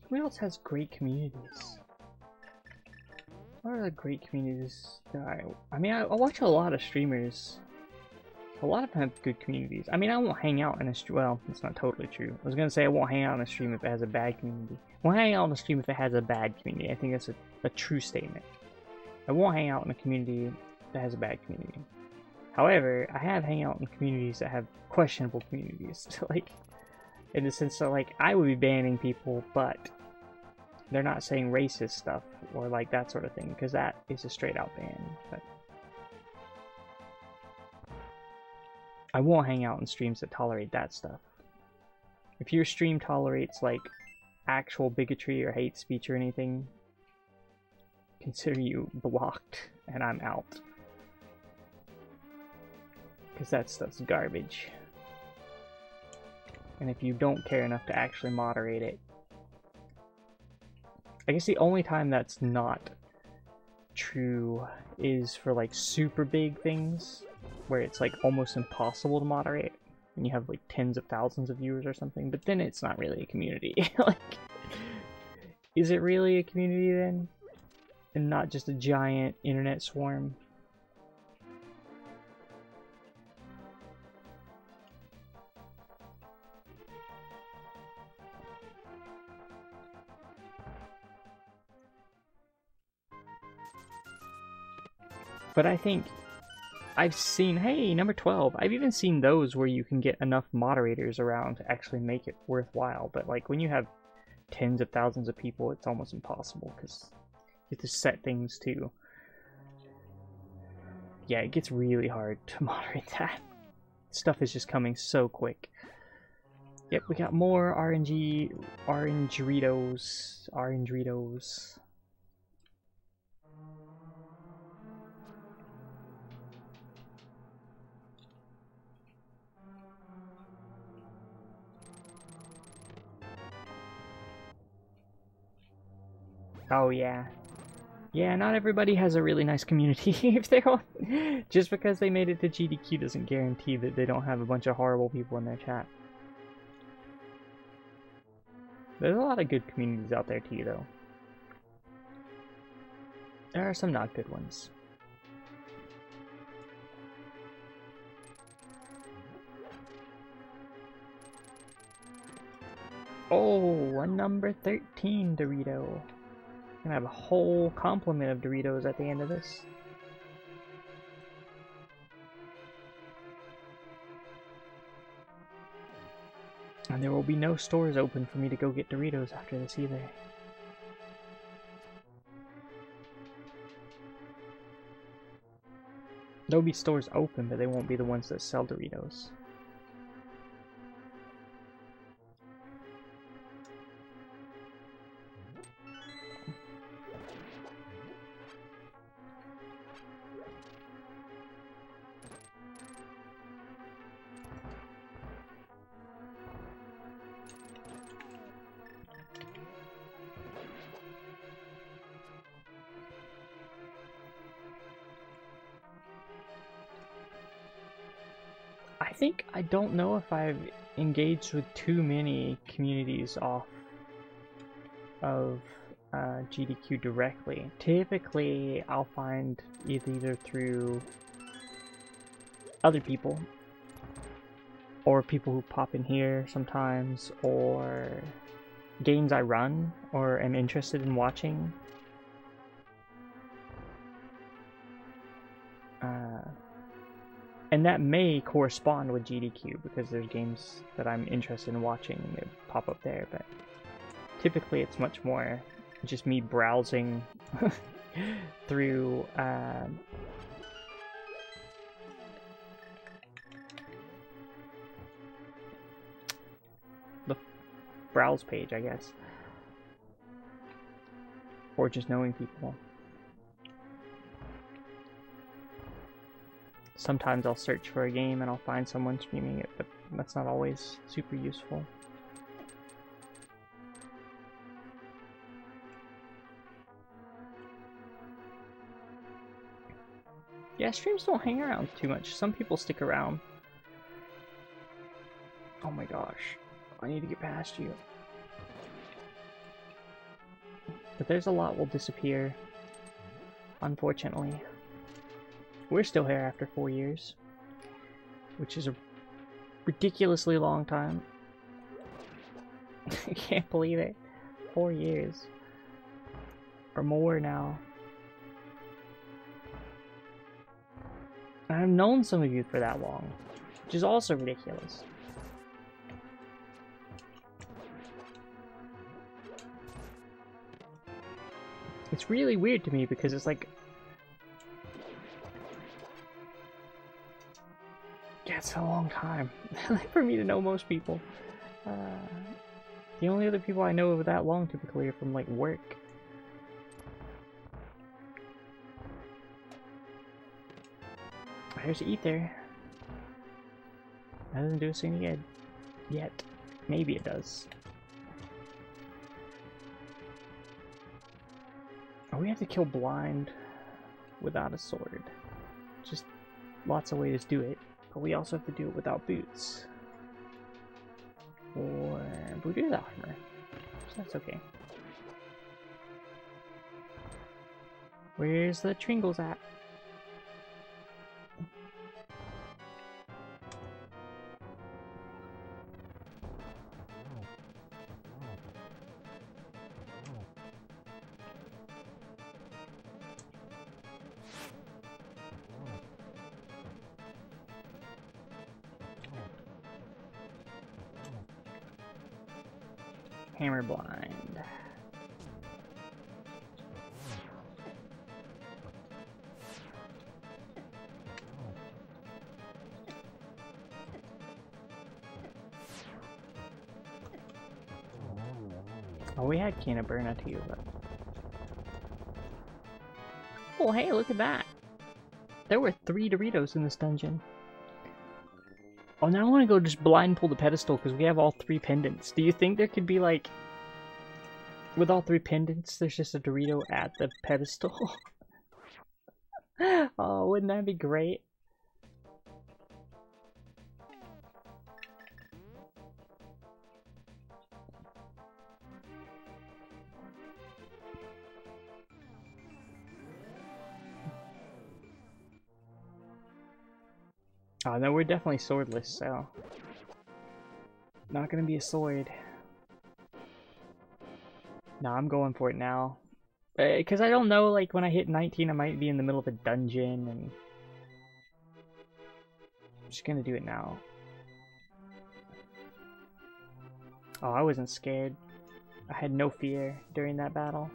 Who else has great communities? What are the great communities that I mean, I watch a lot of streamers. A lot of them have good communities. I mean, I won't hang out in a stream. Well, it's not totally true. I was gonna say I won't hang out in a stream if it has a bad community. I won't hang out in a stream if it has a bad community. I think that's a true statement. I won't hang out in a community that has a bad community. However, I have hang out in communities that have questionable communities. Like, in the sense that, like, I would be banning people, but they're not saying racist stuff or like that sort of thing, because that is a straight out ban. But I won't hang out in streams that tolerate that stuff. If your stream tolerates like actual bigotry or hate speech or anything, consider you blocked and I'm out. because that stuff's garbage. And if you don't care enough to actually moderate it, I guess the only time that's not true is for like super big things where it's like almost impossible to moderate and you have like tens of thousands of viewers or something, but then it's not really a community. Like, is it really a community then? And not just a giant internet swarm? But I think I've seen, hey, number 12, I've even seen those where you can get enough moderators around to actually make it worthwhile. But like when you have tens of thousands of people, it's almost impossible because you have to set things to. Yeah, it gets really hard to moderate that. Stuff is just coming so quick. Yep, we got more RNG, Orange-ritos. Oh yeah. Yeah, not everybody has a really nice community. If they're all... Just because they made it to GDQ doesn't guarantee that they don't have a bunch of horrible people in their chat. There's a lot of good communities out there too, though. There are some not good ones. Oh, a number 13 Dorito. Gonna have a whole complement of Doritos at the end of this. And there will be no stores open for me to go get Doritos after this either. There'll be stores open, but they won't be the ones that sell Doritos. I don't know if I've engaged with too many communities off of GDQ directly. Typically, I'll find either through other people, or people who pop in here sometimes, or games I run or am interested in watching. And that may correspond with GDQ because there's games that I'm interested in watching and they pop up there, but typically it's much more just me browsing through the browse page, I guess, or just knowing people. Sometimes I'll search for a game and I'll find someone streaming it, but that's not always super useful. Yeah, streams don't hang around too much. Some people stick around. Oh my gosh, I need to get past you. But there's a lot will disappear, unfortunately. We're still here after 4 years, which is a ridiculously long time. I can't believe it. 4 years. Or more now. And I've known some of you for that long, which is also ridiculous. It's really weird to me because it's like, yeah, it's a long time for me to know most people. The only other people I know that long typically are from like work. There's Ether. That doesn't do us any good. Yet. Maybe it does. Oh, we have to kill blind without a sword. Just lots of ways to do it. But we also have to do it without boots. Or boot without armor. So that's okay. Where's the Tringles at? Hammer blind. Oh, we had Can of Burna too, but... Oh, hey, look at that! There were 3 Doritos in this dungeon. Oh, now I want to go just blind pull the pedestal because we have all 3 pendants. Do you think there could be like, with all 3 pendants, there's just a Dorito at the pedestal? Oh, wouldn't that be great? Oh, no, we're definitely swordless, so... Not gonna be a sword. Nah, I'm going for it now. Because I don't know, like, when I hit 19, I might be in the middle of a dungeon, and... I'm just gonna do it now. Oh, I wasn't scared. I had no fear during that battle.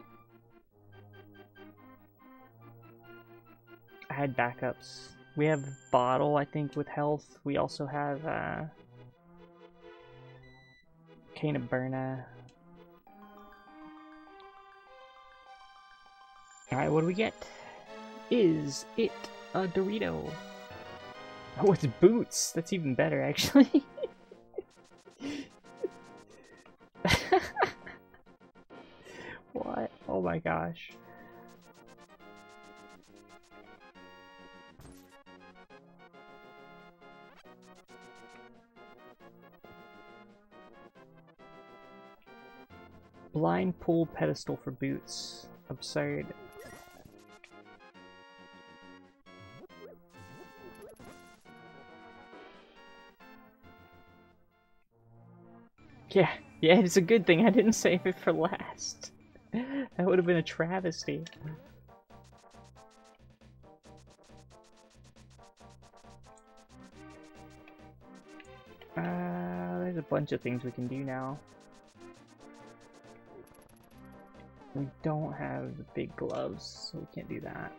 I had backups. We have bottle, I think, with health. We also have Cane of Burna. Alright, what do we get? Is it a Dorito? Oh, it's boots! That's even better, actually. What? Oh my gosh. Blind pull pedestal for boots. Absurd. Yeah, it's a good thing I didn't save it for last. That would have been a travesty. There's a bunch of things we can do now. We don't have the big gloves, so we can't do that.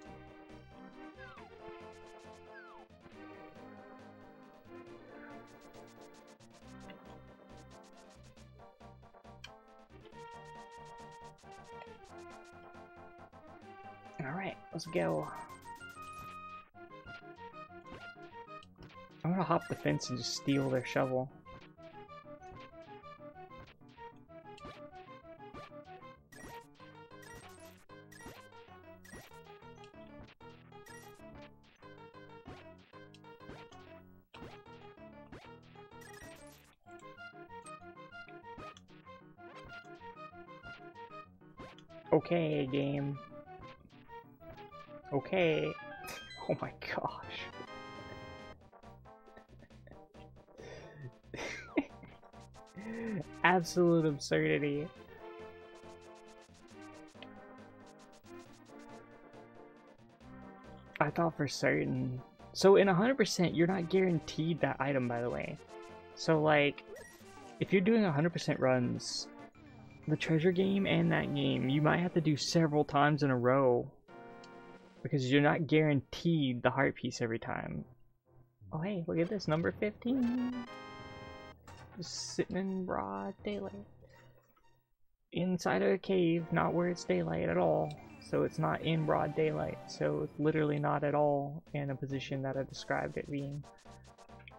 Alright, let's go. I'm gonna hop the fence and just steal their shovel. Okay, game. Okay. Oh my gosh. Absolute absurdity. I thought for certain. So in 100%, you're not guaranteed that item, by the way. So like, if you're doing 100% runs, the treasure game and that game, you might have to do several times in a row. Because you're not guaranteed the heart piece every time. Oh hey, look at this, number 15. Just sitting in broad daylight. Inside of a cave, not where it's daylight at all. So it's not in broad daylight. So it's literally not at all in a position that I described it being.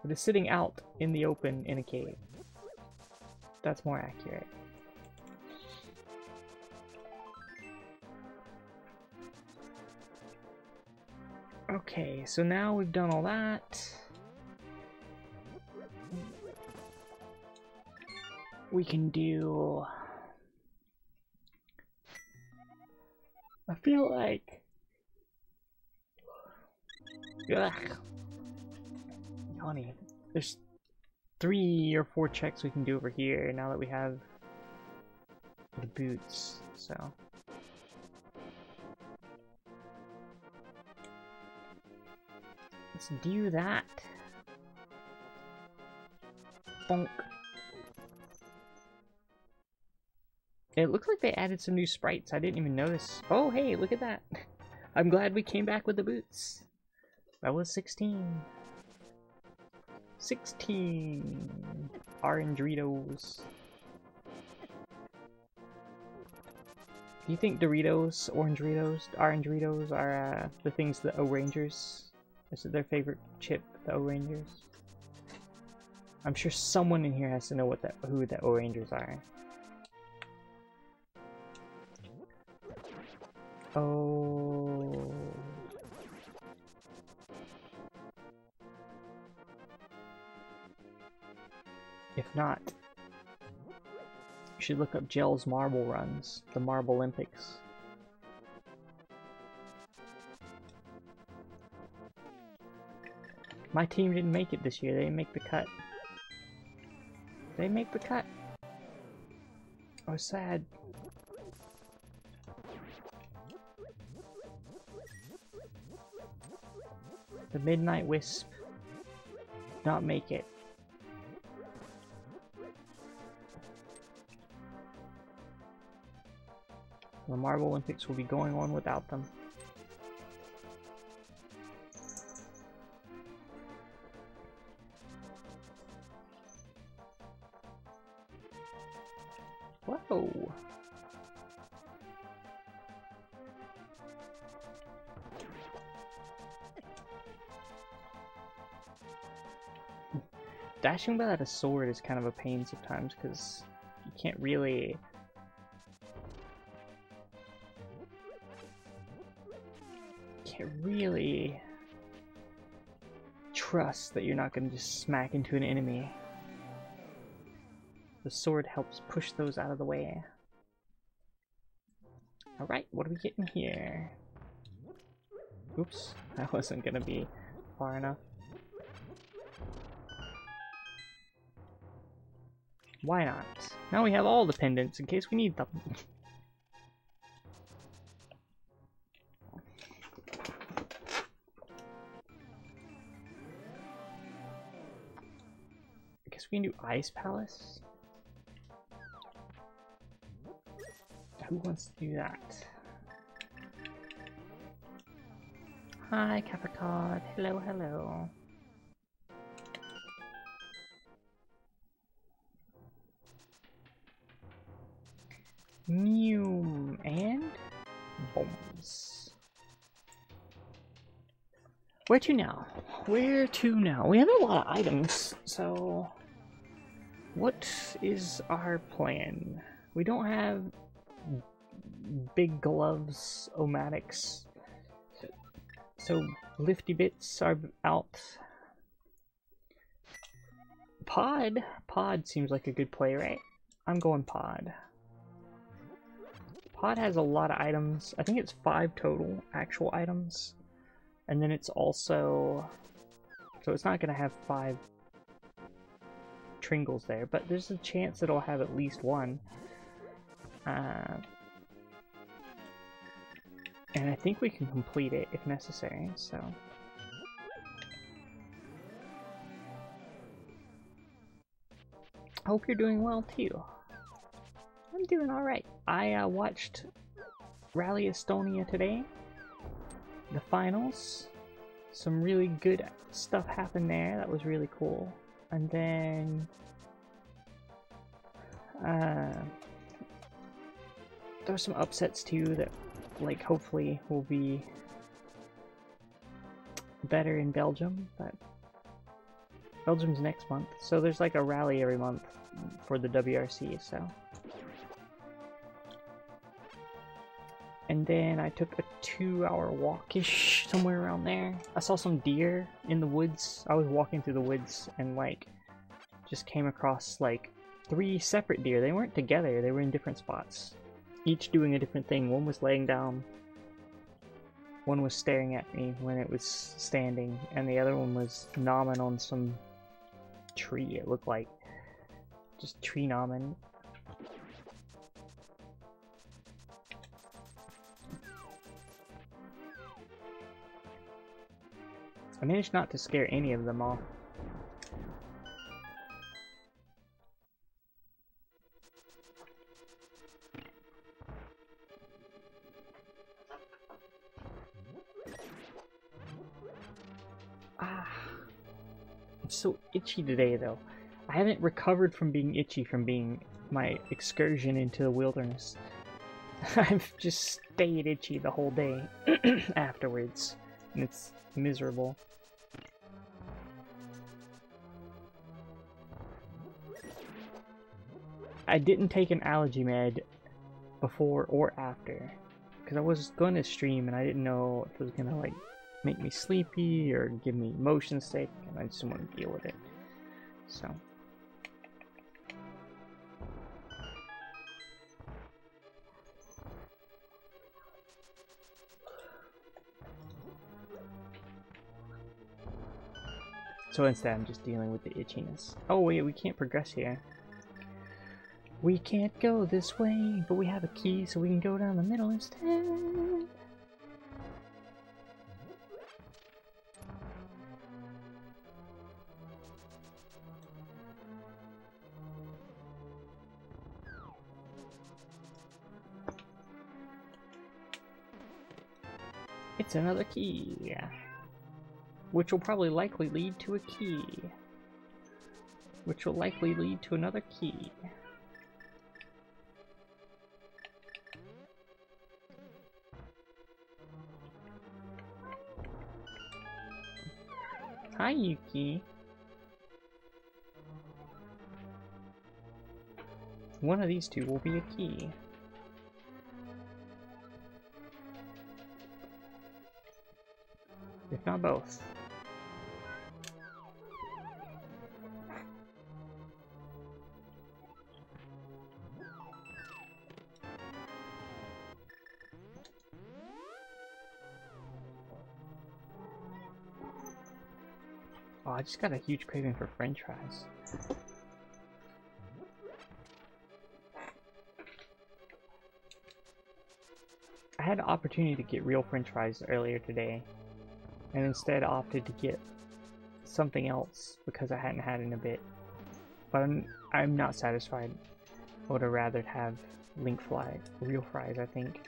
It is sitting out in the open in a cave. That's more accurate. Okay, so now we've done all that. We can do... I feel like... Ugh. Honey, there's 3 or 4 checks we can do over here now that we have the boots, so... Let's do that. Bonk. It looks like they added some new sprites. I didn't even notice. Oh, hey, look at that. I'm glad we came back with the boots. That was 16. 16. Orange Doritos. Do you think Doritos, orange Doritos are the things that O-Rangers? Is it their favorite chip, the O-Rangers? I'm sure someone in here has to know who the O-Rangers are. Oh. If not, you should look up Gel's marble runs, the Marble Olympics. My team didn't make it this year. They didn't make the cut. They didn't make the cut. I was sad. The Midnight Wisp did not make it. The Marble Olympics will be going on without them. Whoa! Dashing without a sword is kind of a pain sometimes because you can't really... trust that you're not going to just smack into an enemy. The sword helps push those out of the way. Alright, what are we getting here? Oops, that wasn't going to be far enough. Why not? Now we have all the pendants in case we need them. I guess we can do Ice Palace. Who wants to do that? Hi, Capricard. Hello, hello. Mew and bombs. Where to now? Where to now? We have a lot of items, so what is our plan? We don't have big gloves, omatics, so lifty bits are out. Pod seems like a good play, right? I'm going pod. Pod has a lot of items. I think it's 5 total actual items. And then it's also... So it's not going to have 5 Tringles there, but there's a chance it'll have at least 1. And I think we can complete it if necessary, so... I hope you're doing well too. I'm doing alright. I watched Rally Estonia today. The finals. Some really good stuff happened there. That was really cool. And then... there's some upsets too that, like, hopefully will be better in Belgium, but Belgium's next month, so there's like a rally every month for the WRC, so. And then I took a 2-hour walk-ish, somewhere around there. I saw some deer in the woods. I was walking through the woods and like, just came across like 3 separate deer. They weren't together, they were in different spots. Each doing a different thing. One was laying down. One was staring at me when it was standing, and the other one was nomming on some tree, it looked like. Just tree nomming. I managed not to scare any of them off. I'm so itchy today, though. I haven't recovered from being itchy from being my excursion into the wilderness. I've just stayed itchy the whole day afterwards, and it's miserable. I didn't take an allergy med before or after, because I was going to stream and I didn't know if it was going to like make me sleepy or give me motion sick, and I just didn't want to deal with it. So instead I'm just dealing with the itchiness. Oh wait, we can't progress here. We can't go this way, but we have a key so we can go down the middle instead. It's another key, which will probably likely lead to a key, which will likely lead to another key. Hi, Yuki. One of these two will be a key. If not both. Oh, I just got a huge craving for French fries. I had the opportunity to get real French fries earlier today, and instead opted to get something else because I hadn't had it in a bit. But I'm not satisfied. I would have rather have real fries, I think.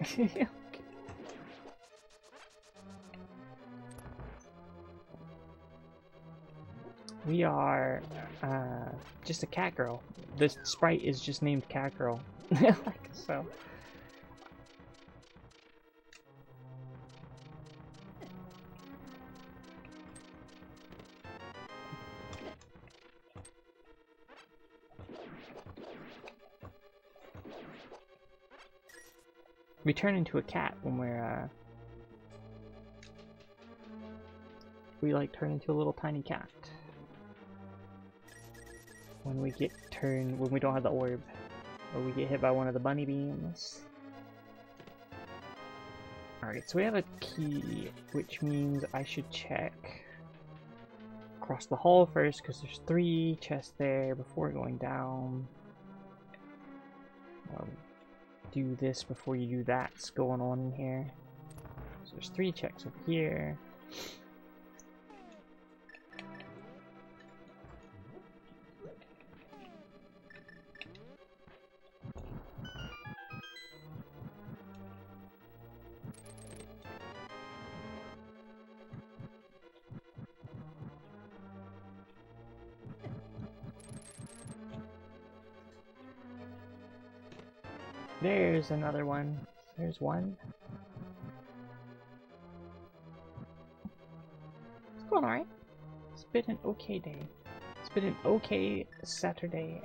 We are just a cat girl. This sprite is just named Cat Girl. Like so. We turn into a cat when we're we like turn into a little tiny cat. When we when we don't have the orb, or we get hit by one of the bunny beams. Alright, so we have a key, which means I should check across the hall first, because there's 3 chests there before going down. Do this before you do that's going on in here. So there's 3 checks over here. There's another one. There's one. It's going alright. It's been an okay day. been an okay Saturday.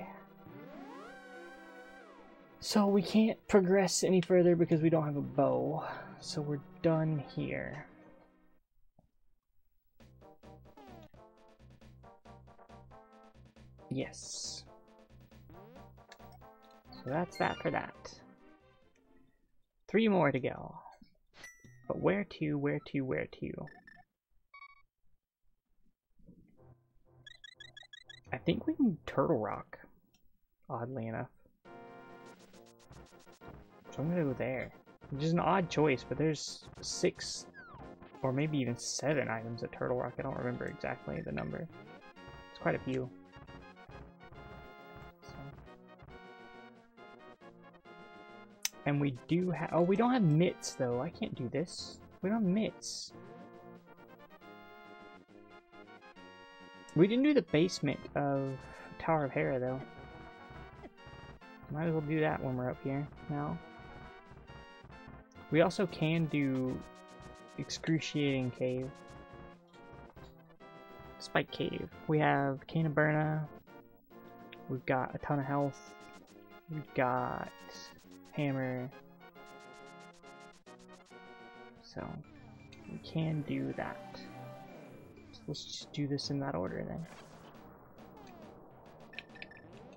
So we can't progress any further because we don't have a bow. So we're done here. Yes. So that's that for that. 3 more to go. But where to, where to, where to? I think we can Turtle Rock, oddly enough. So I'm gonna go there. Which is an odd choice, but there's 6 or maybe even 7 items at Turtle Rock. I don't remember exactly the number. It's quite a few. So. And we do have... Oh, we don't have mitts, though. I can't do this. We don't have mitts. We didn't do the basement of Tower of Hera, though. Might as well do that when we're up here now. We also can do Excruciating Cave. Spike Cave. We have Cane of Burna. We've got a ton of health. We've got Hammer. So, we can do that. So let's just do this in that order then.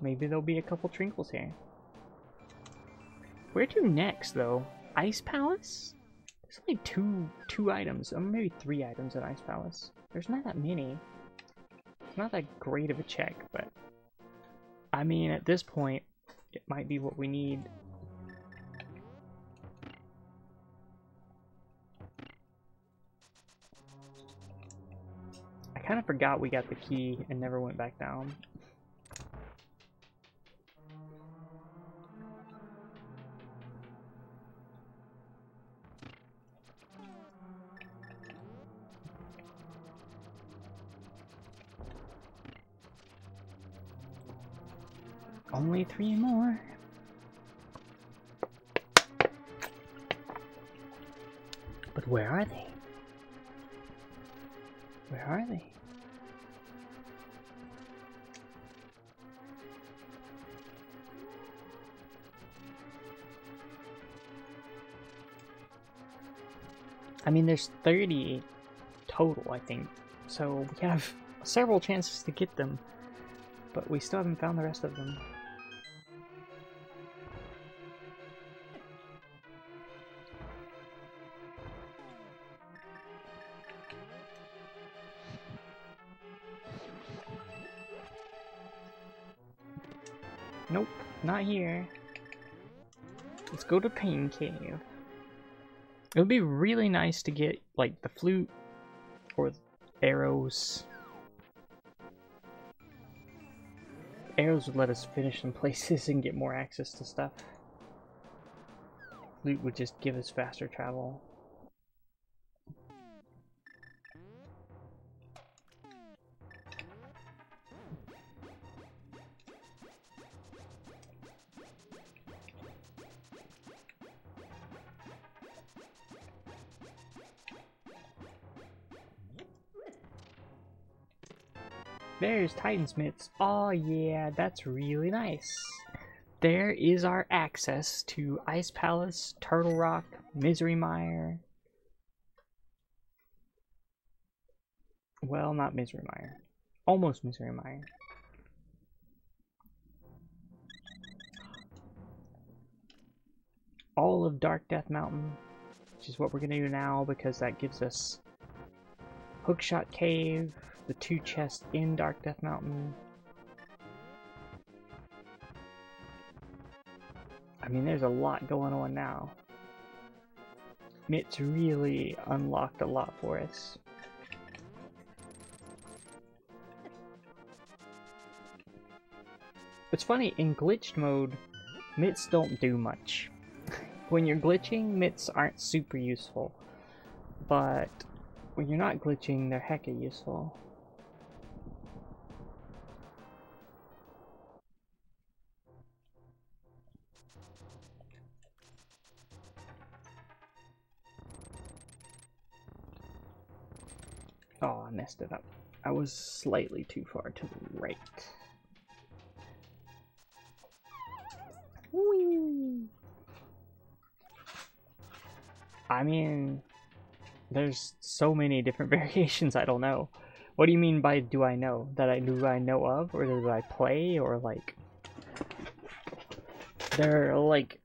Maybe there'll be a couple trinkles here. Where to next, though? Ice Palace? There's only two items, or maybe 3 items at Ice Palace. There's not that many. It's not that great of a check, but I mean, at this point, it might be what we need. I kind of forgot we got the key and never went back down. Only 3 more. But where are they? Where are they? I mean, there's 30 total, I think. So we have several chances to get them. But we still haven't found the rest of them. Nope, not here. Let's go to Pain Cave. It would be really nice to get, like, the flute or arrows. Arrows would let us finish some places and get more access to stuff. Flute would just give us faster travel. There's Titan's Mitts. Oh yeah, that's really nice. There is our access to Ice Palace, Turtle Rock, Misery Mire. Well, not Misery Mire. Almost Misery Mire. All of Dark Death Mountain, which is what we're going to do now because that gives us Hookshot Cave, the 2 chests in Dark Death Mountain. I mean, there's a lot going on now. Mitts really unlocked a lot for us. It's funny, in glitched mode, mitts don't do much. When you're glitching, mitts aren't super useful. But when you're not glitching, they're hecka useful. Oh, I messed it up. I was slightly too far to the right. Whee! I mean, there's so many different variations, I don't know. What do you mean by do I know? Do I know of? Or do I play? Or like... There are like...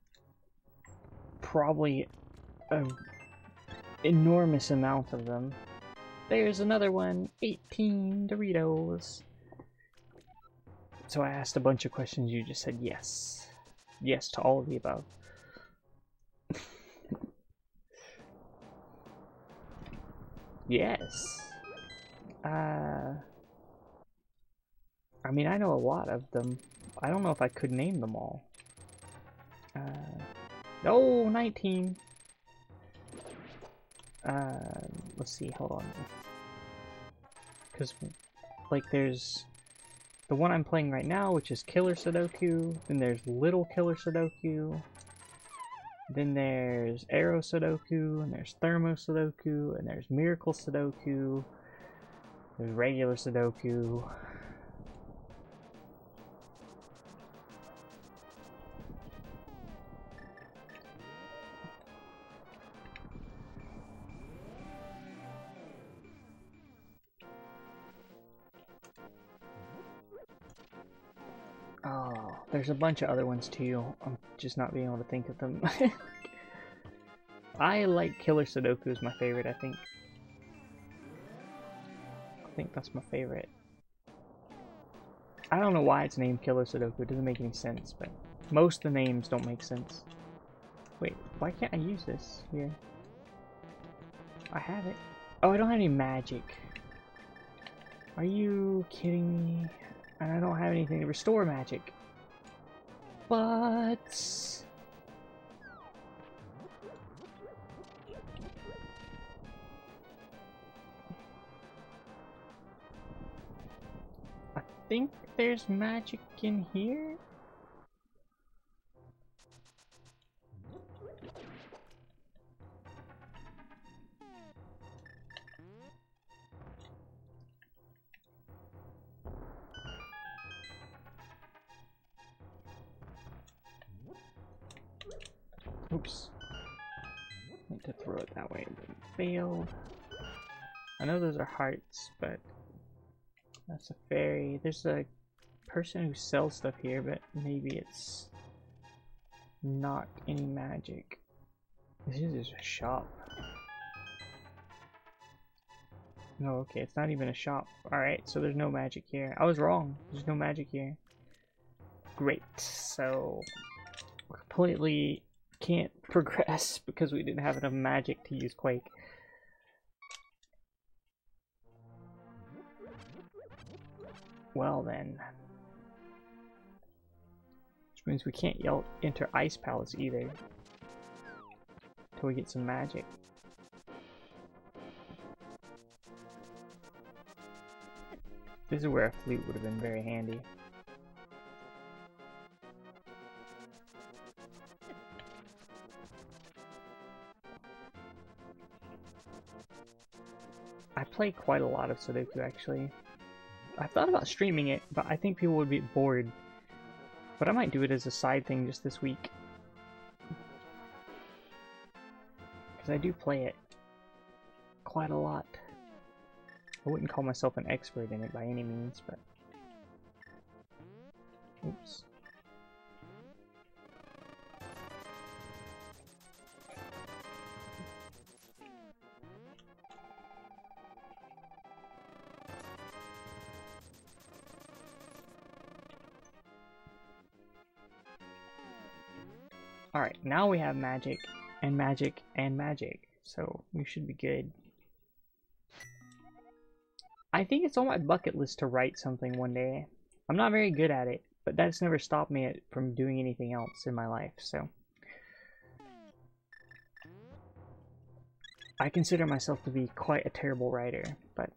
probably an enormous amount of them. There's another one! 18 Doritos! So I asked a bunch of questions, you just said yes. Yes to all of the above. Yes. I mean, I know a lot of them. I don't know if I could name them all. Oh, 19! Let's see, hold on. Because, like, there's the one I'm playing right now, which is Killer Sudoku. Then there's Little Killer Sudoku. Then there's Arrow Sudoku, and there's Thermo Sudoku, and there's Miracle Sudoku. There's Regular Sudoku. Oh, there's a bunch of other ones too. I'm just not being able to think of them. I like Killer Sudoku as my favorite, I think. I think that's my favorite. I don't know why it's named Killer Sudoku, it doesn't make any sense, but most of the names don't make sense. Wait, why can't I use this here? I have it. Oh, I don't have any magic. Are you kidding me? And I don't have anything to restore magic. But... I think there's magic in here? Oops. I meant to throw it that way, but failed. I know those are hearts, but that's a fairy. There's a person who sells stuff here, but maybe it's not any magic. This is a shop. No, okay, it's not even a shop. Alright, so there's no magic here. I was wrong. There's no magic here. Great. So, completely can't progress because we didn't have enough magic to use Quake. Well then. Which means we can't enter Ice Palace either. Until we get some magic. This is where a flute would have been very handy. I play quite a lot of Sudoku actually. I thought about streaming it, but I think people would be bored. But I might do it as a side thing just this week. Because I do play it quite a lot. I wouldn't call myself an expert in it by any means, but... Oops. Alright, now we have magic, and magic, and magic, so we should be good. I think it's on my bucket list to write something one day. I'm not very good at it, but that's never stopped me from doing anything else in my life, so... I consider myself to be quite a terrible writer, but...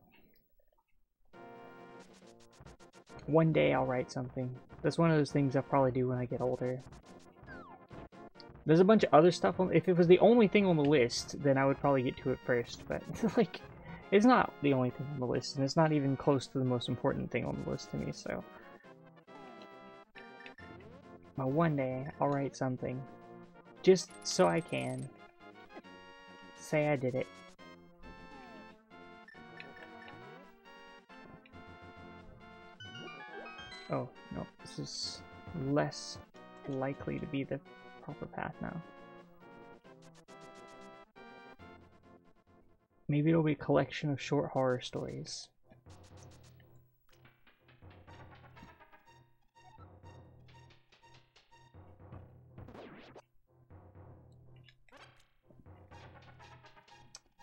one day I'll write something. That's one of those things I'll probably do when I get older. There's a bunch of other stuff on... If it was the only thing on the list, then I would probably get to it first, but, like... It's not the only thing on the list, and it's not even close to the most important thing on the list to me, so... But one day, I'll write something. Just so I can say I did it. Oh, no, this is less likely to be the proper path now. Maybe it'll be a collection of short horror stories.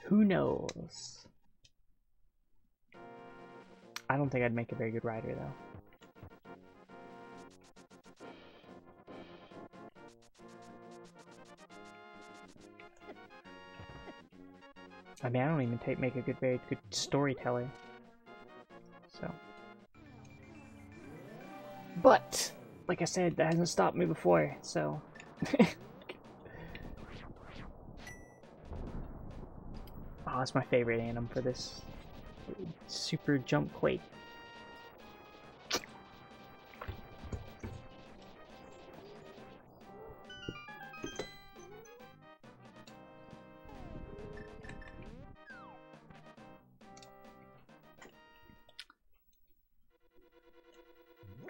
Who knows? I don't think I'd make a very good writer, though. I mean, I don't even make a very good storyteller. So. But, like I said, that hasn't stopped me before, so. Oh, that's my favorite anim for this. Super Jump Quake.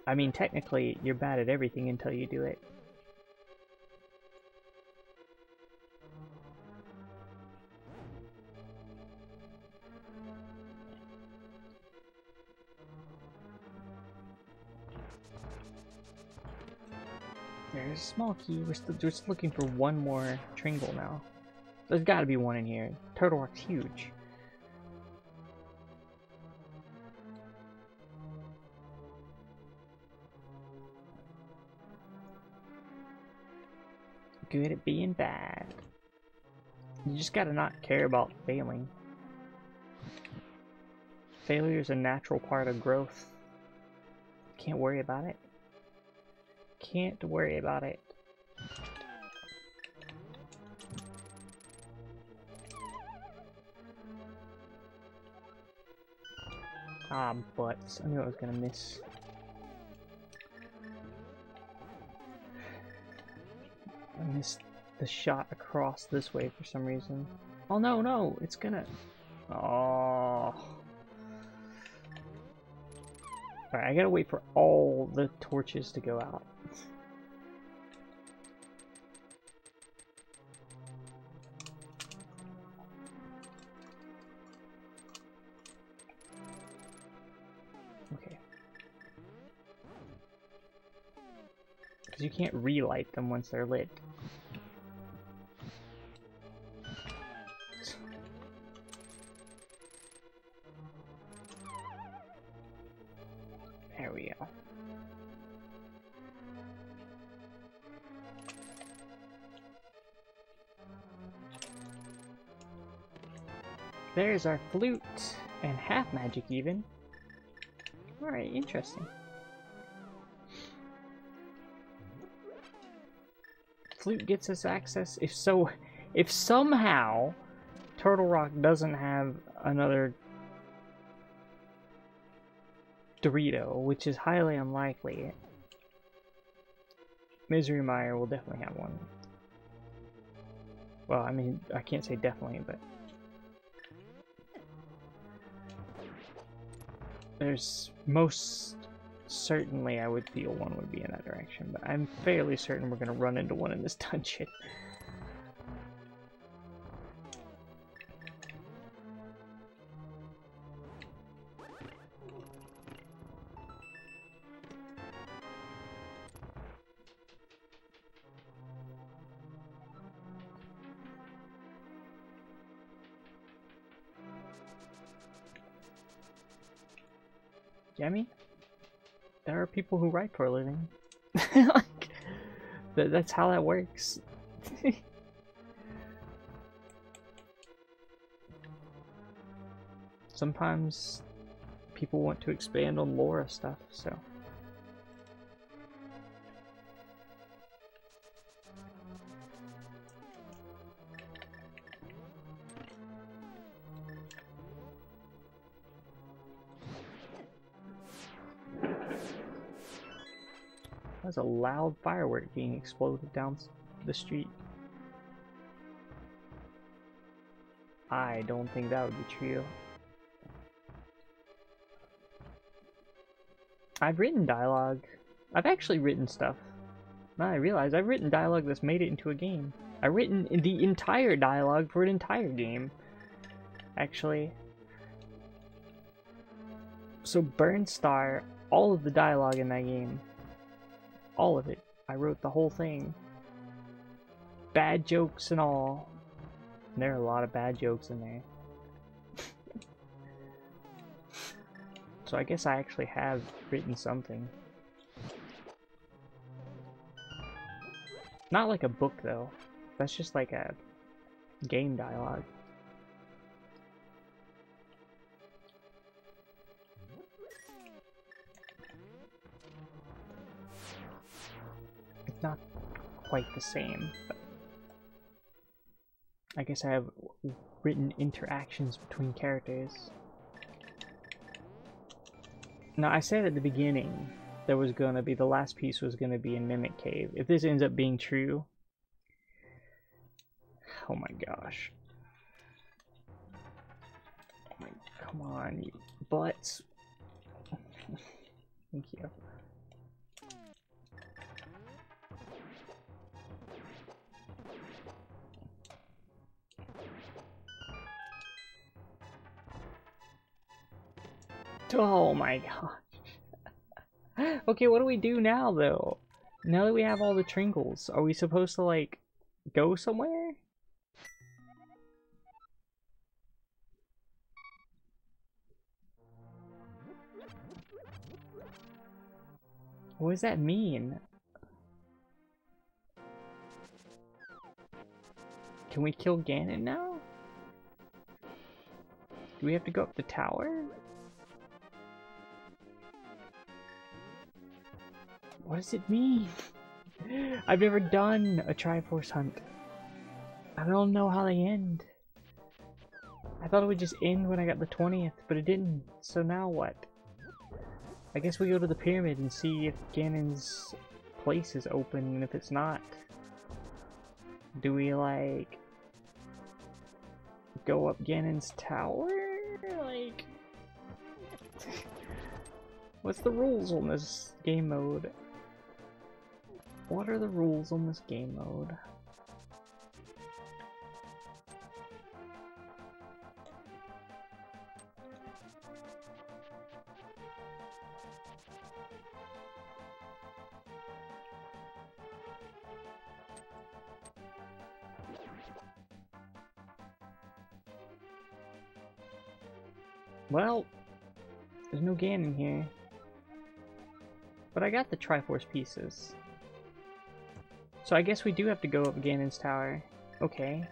I mean, technically, you're bad at everything until you do it. There's a small key. We're just looking for one more Tringle now. There's got to be one in here. Turtle Rock's huge. Good at being bad. You just gotta not care about failing. Failure is a natural part of growth. Can't worry about it. Can't worry about it. Ah, butts. I knew I was gonna miss. I missed the shot across this way for some reason. Oh no, no! It's gonna... Oh. Alright, I gotta wait for all the torches to go out. Okay. Because you can't relight them once they're lit. There we go. There's our flute, and half magic even. Alright, interesting. Flute gets us access, if somehow Turtle Rock doesn't have another Dorito, which is highly unlikely, Misery Mire will definitely have one. Well, I mean, I can't say definitely, but there's most certainly I would feel one would be in that direction, but I'm fairly certain we're gonna run into one in this dungeon. Yeah, I mean, there are people who write for a living. Like, that's how that works. Sometimes people want to expand on lore stuff, so. That's a loud firework being exploded down the street. I don't think that would be true. I've written dialogue. I've actually written stuff. Now I realize I've written dialogue that's made it into a game. I've written the entire dialogue for an entire game. Actually. So Burnstar, all of the dialogue in that game. All of it. I wrote the whole thing. Bad jokes and all. And there are a lot of bad jokes in there. So I guess I actually have written something. Not like a book though. That's just like a game dialogue. It's not quite the same, but I guess I have written interactions between characters. Now, I said at the beginning there was gonna be, the last piece was gonna be in Mimic Cave. If this ends up being true, oh my gosh. Oh my, come on, you butts. Thank you. Oh my gosh. Okay, what do we do now, though? Now that we have all the trinkles, are we supposed to, like, go somewhere? What does that mean? Can we kill Ganon now? Do we have to go up the tower? What does it mean? I've never done a Triforce hunt. I don't know how they end. I thought it would just end when I got the 20th, but it didn't. So now what? I guess we go to the pyramid and see if Ganon's place is open, and if it's not, do we, like, go up Ganon's tower? Like, what's the rules on this game mode? What are the rules on this game mode? Well, there's no Ganon here. But I got the Triforce pieces. So I guess we do have to go up Ganon's tower. Okay.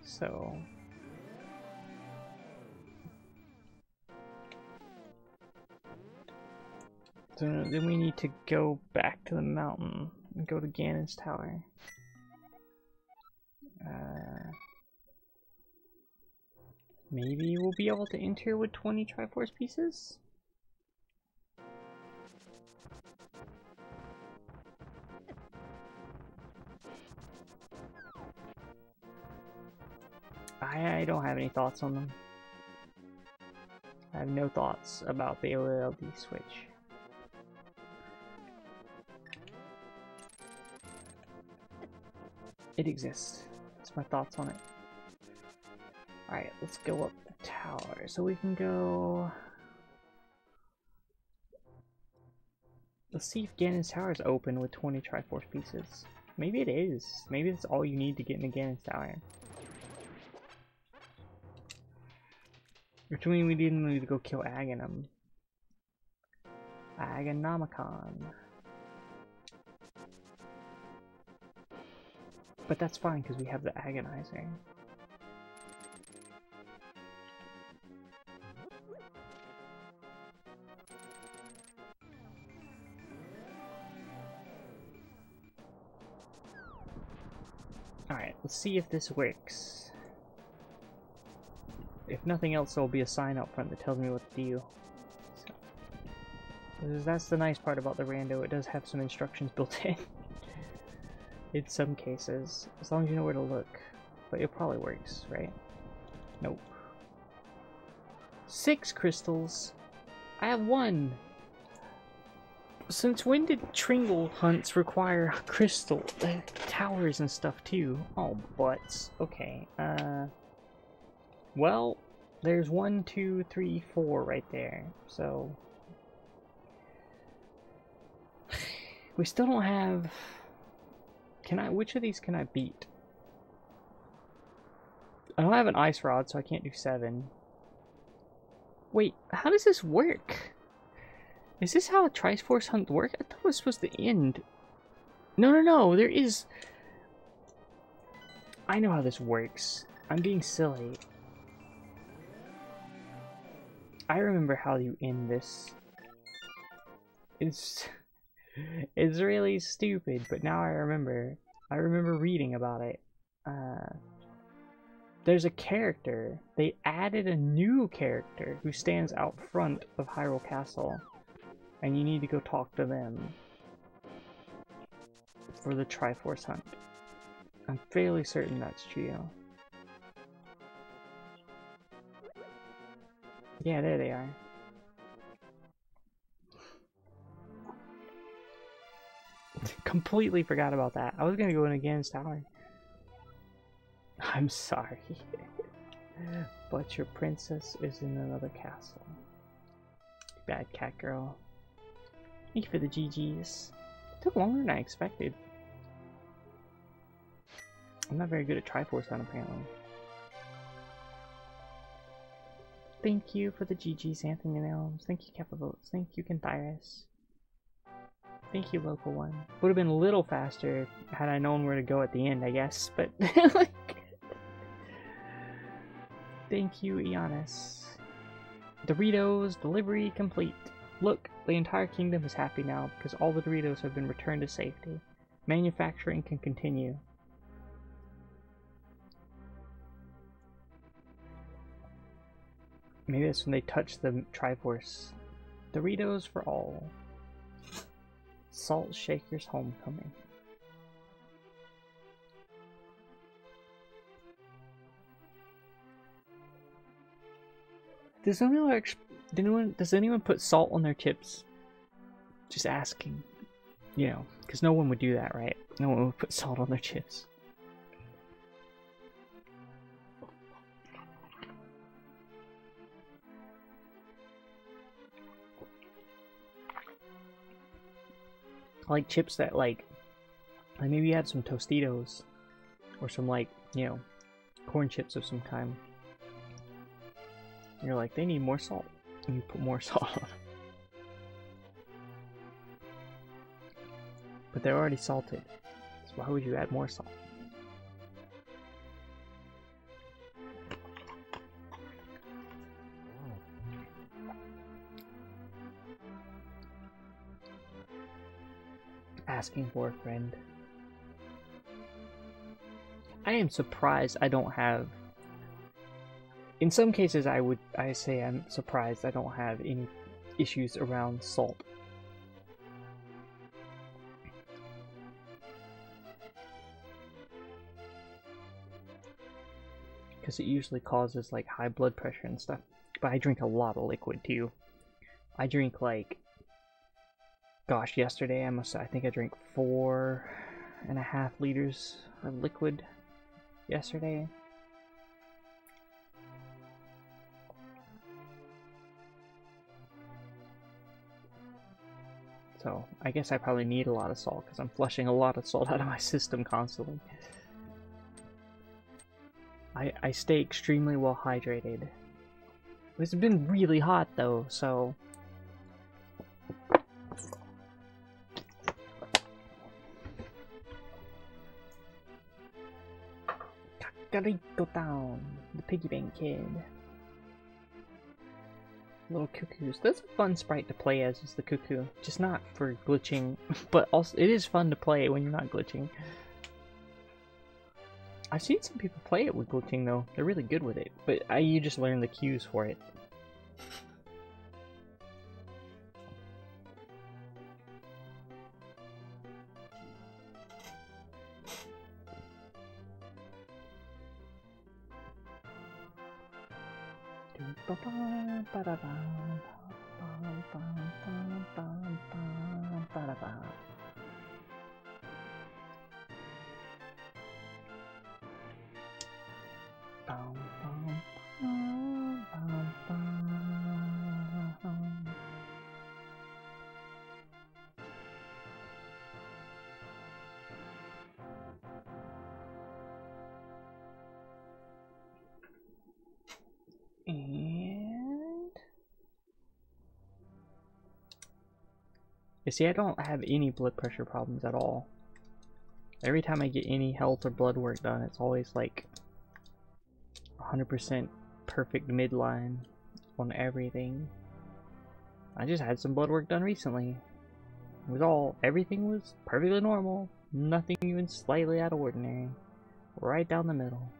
So... so then we need to go back to the mountain and go to Ganon's tower. Maybe we'll be able to enter with 20 Triforce pieces? I don't have any thoughts on them. I have no thoughts about the OLED switch. It exists. That's my thoughts on it. Alright, let's go up the tower. So we can go... let's see if Ganon's tower is open with 20 Triforce pieces. Maybe it is. Maybe that's all you need to get into Ganon's tower. Which means we didn't need to go kill Aghanim. Aghanomicon. But that's fine because we have the Agonizer. Alright, let's see if this works. If nothing else, there'll be a sign out front that tells me what to do. So. That's the nice part about the rando, it does have some instructions built in. In some cases, as long as you know where to look. But it probably works, right? Nope. 6 crystals. I have 1. Since when did Tringle hunts require crystal towers and stuff too? Oh, butts. Okay. Well, there's 1, 2, 3, 4 right there. So we still don't have. Which of these can I beat? I don't have an ice rod, so I can't do 7. Wait, how does this work? Is this how a Triforce hunt work? I thought it was supposed to end. No, there is... I know how this works. I'm being silly. I remember how you end this. It's really stupid, but now I remember. I remember reading about it. There's a character. They added a new character who stands out front of Hyrule Castle. And you need to go talk to them for the Triforce hunt. I'm fairly certain that's true. Yeah, there they are. Completely forgot about that. I was gonna go in against Tower. I'm sorry. But your princess is in another castle. Bad cat girl. Thank you for the GGs. It took longer than I expected. I'm not very good at Triforce Hunt, apparently. Thank you for the GGs, Anthony and Elms. Thank you, Kepivotes. Thank you, Kenthyris. Thank you, Local One. Would have been a little faster had I known where to go at the end, I guess, but like... Thank you, Ionis. Doritos, delivery complete. Look, the entire kingdom is happy now because all the Doritos have been returned to safety. Manufacturing can continue. Maybe that's when they touch the Triforce. Doritos for all. Salt Shaker's homecoming. Does anyone put salt on their chips? Just asking. You know, because no one would do that, right? No one would put salt on their chips. I like chips that like maybe you had some Tostitos or some like, you know, corn chips of some kind. You're like, they need more salt. And you put more salt on. But they're already salted. So why would you add more salt? Asking for a friend. I am surprised I don't have... In some cases I say I'm surprised I don't have any issues around salt. Because it usually causes like high blood pressure and stuff. But I drink a lot of liquid too. I drink like... Gosh, yesterday I think I drank 4.5 liters of liquid yesterday. So I guess I probably need a lot of salt because I'm flushing a lot of salt out of my system constantly. I stay extremely well hydrated. It's been really hot though, so... Gotta go down, the piggy bank kid. Little cuckoos. That's a fun sprite to play as, is the cuckoo. Just not for glitching, but also it is fun to play when you're not glitching. I've seen some people play it with glitching though. They're really good with it, but you just learn the cues for it. And you see, I don't have any blood pressure problems at all. Every time I get any health or blood work done, it's always like 100% perfect midline on everything. I just had some blood work done recently. Everything was perfectly normal. Nothing even slightly out of ordinary. Right down the middle.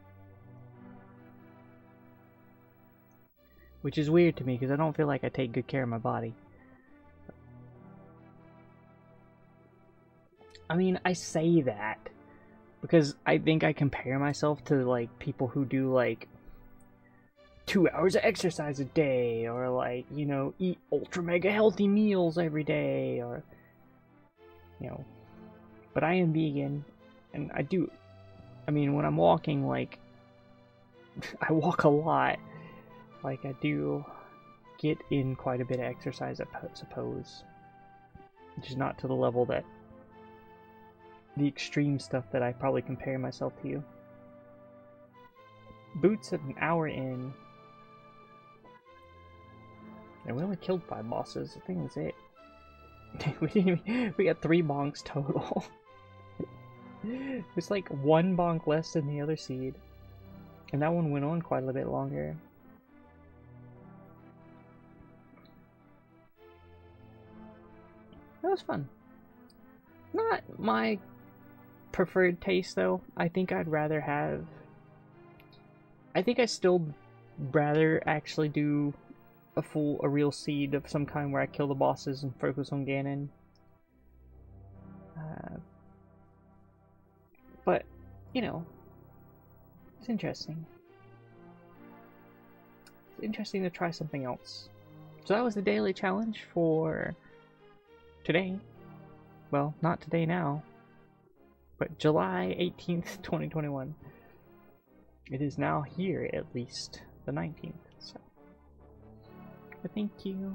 Which is weird to me because I don't feel like I take good care of my body. I mean, I say that because I think I compare myself to like people who do like 2 hours of exercise a day, or like, you know, eat ultra mega healthy meals every day, or, you know, but I am vegan, and I mean, when I'm walking, like, I walk a lot, like, I do get in quite a bit of exercise, I suppose, which is not to the level that the extreme stuff that I probably compare myself to. Boots at an hour in. And we only killed 5 bosses. I think that's it. we got 3 bonks total. It's like 1 bonk less than the other seed. And that one went on quite a bit longer. That was fun. Not my preferred taste though. I think I'd rather have... I think I still rather actually do a real seed of some kind where I kill the bosses and focus on Ganon. But, you know, it's interesting. It's interesting to try something else. So that was the daily challenge for today. Well, not today now, but July 18th, 2021. It is now here, at least, the 19th, so. Thank you.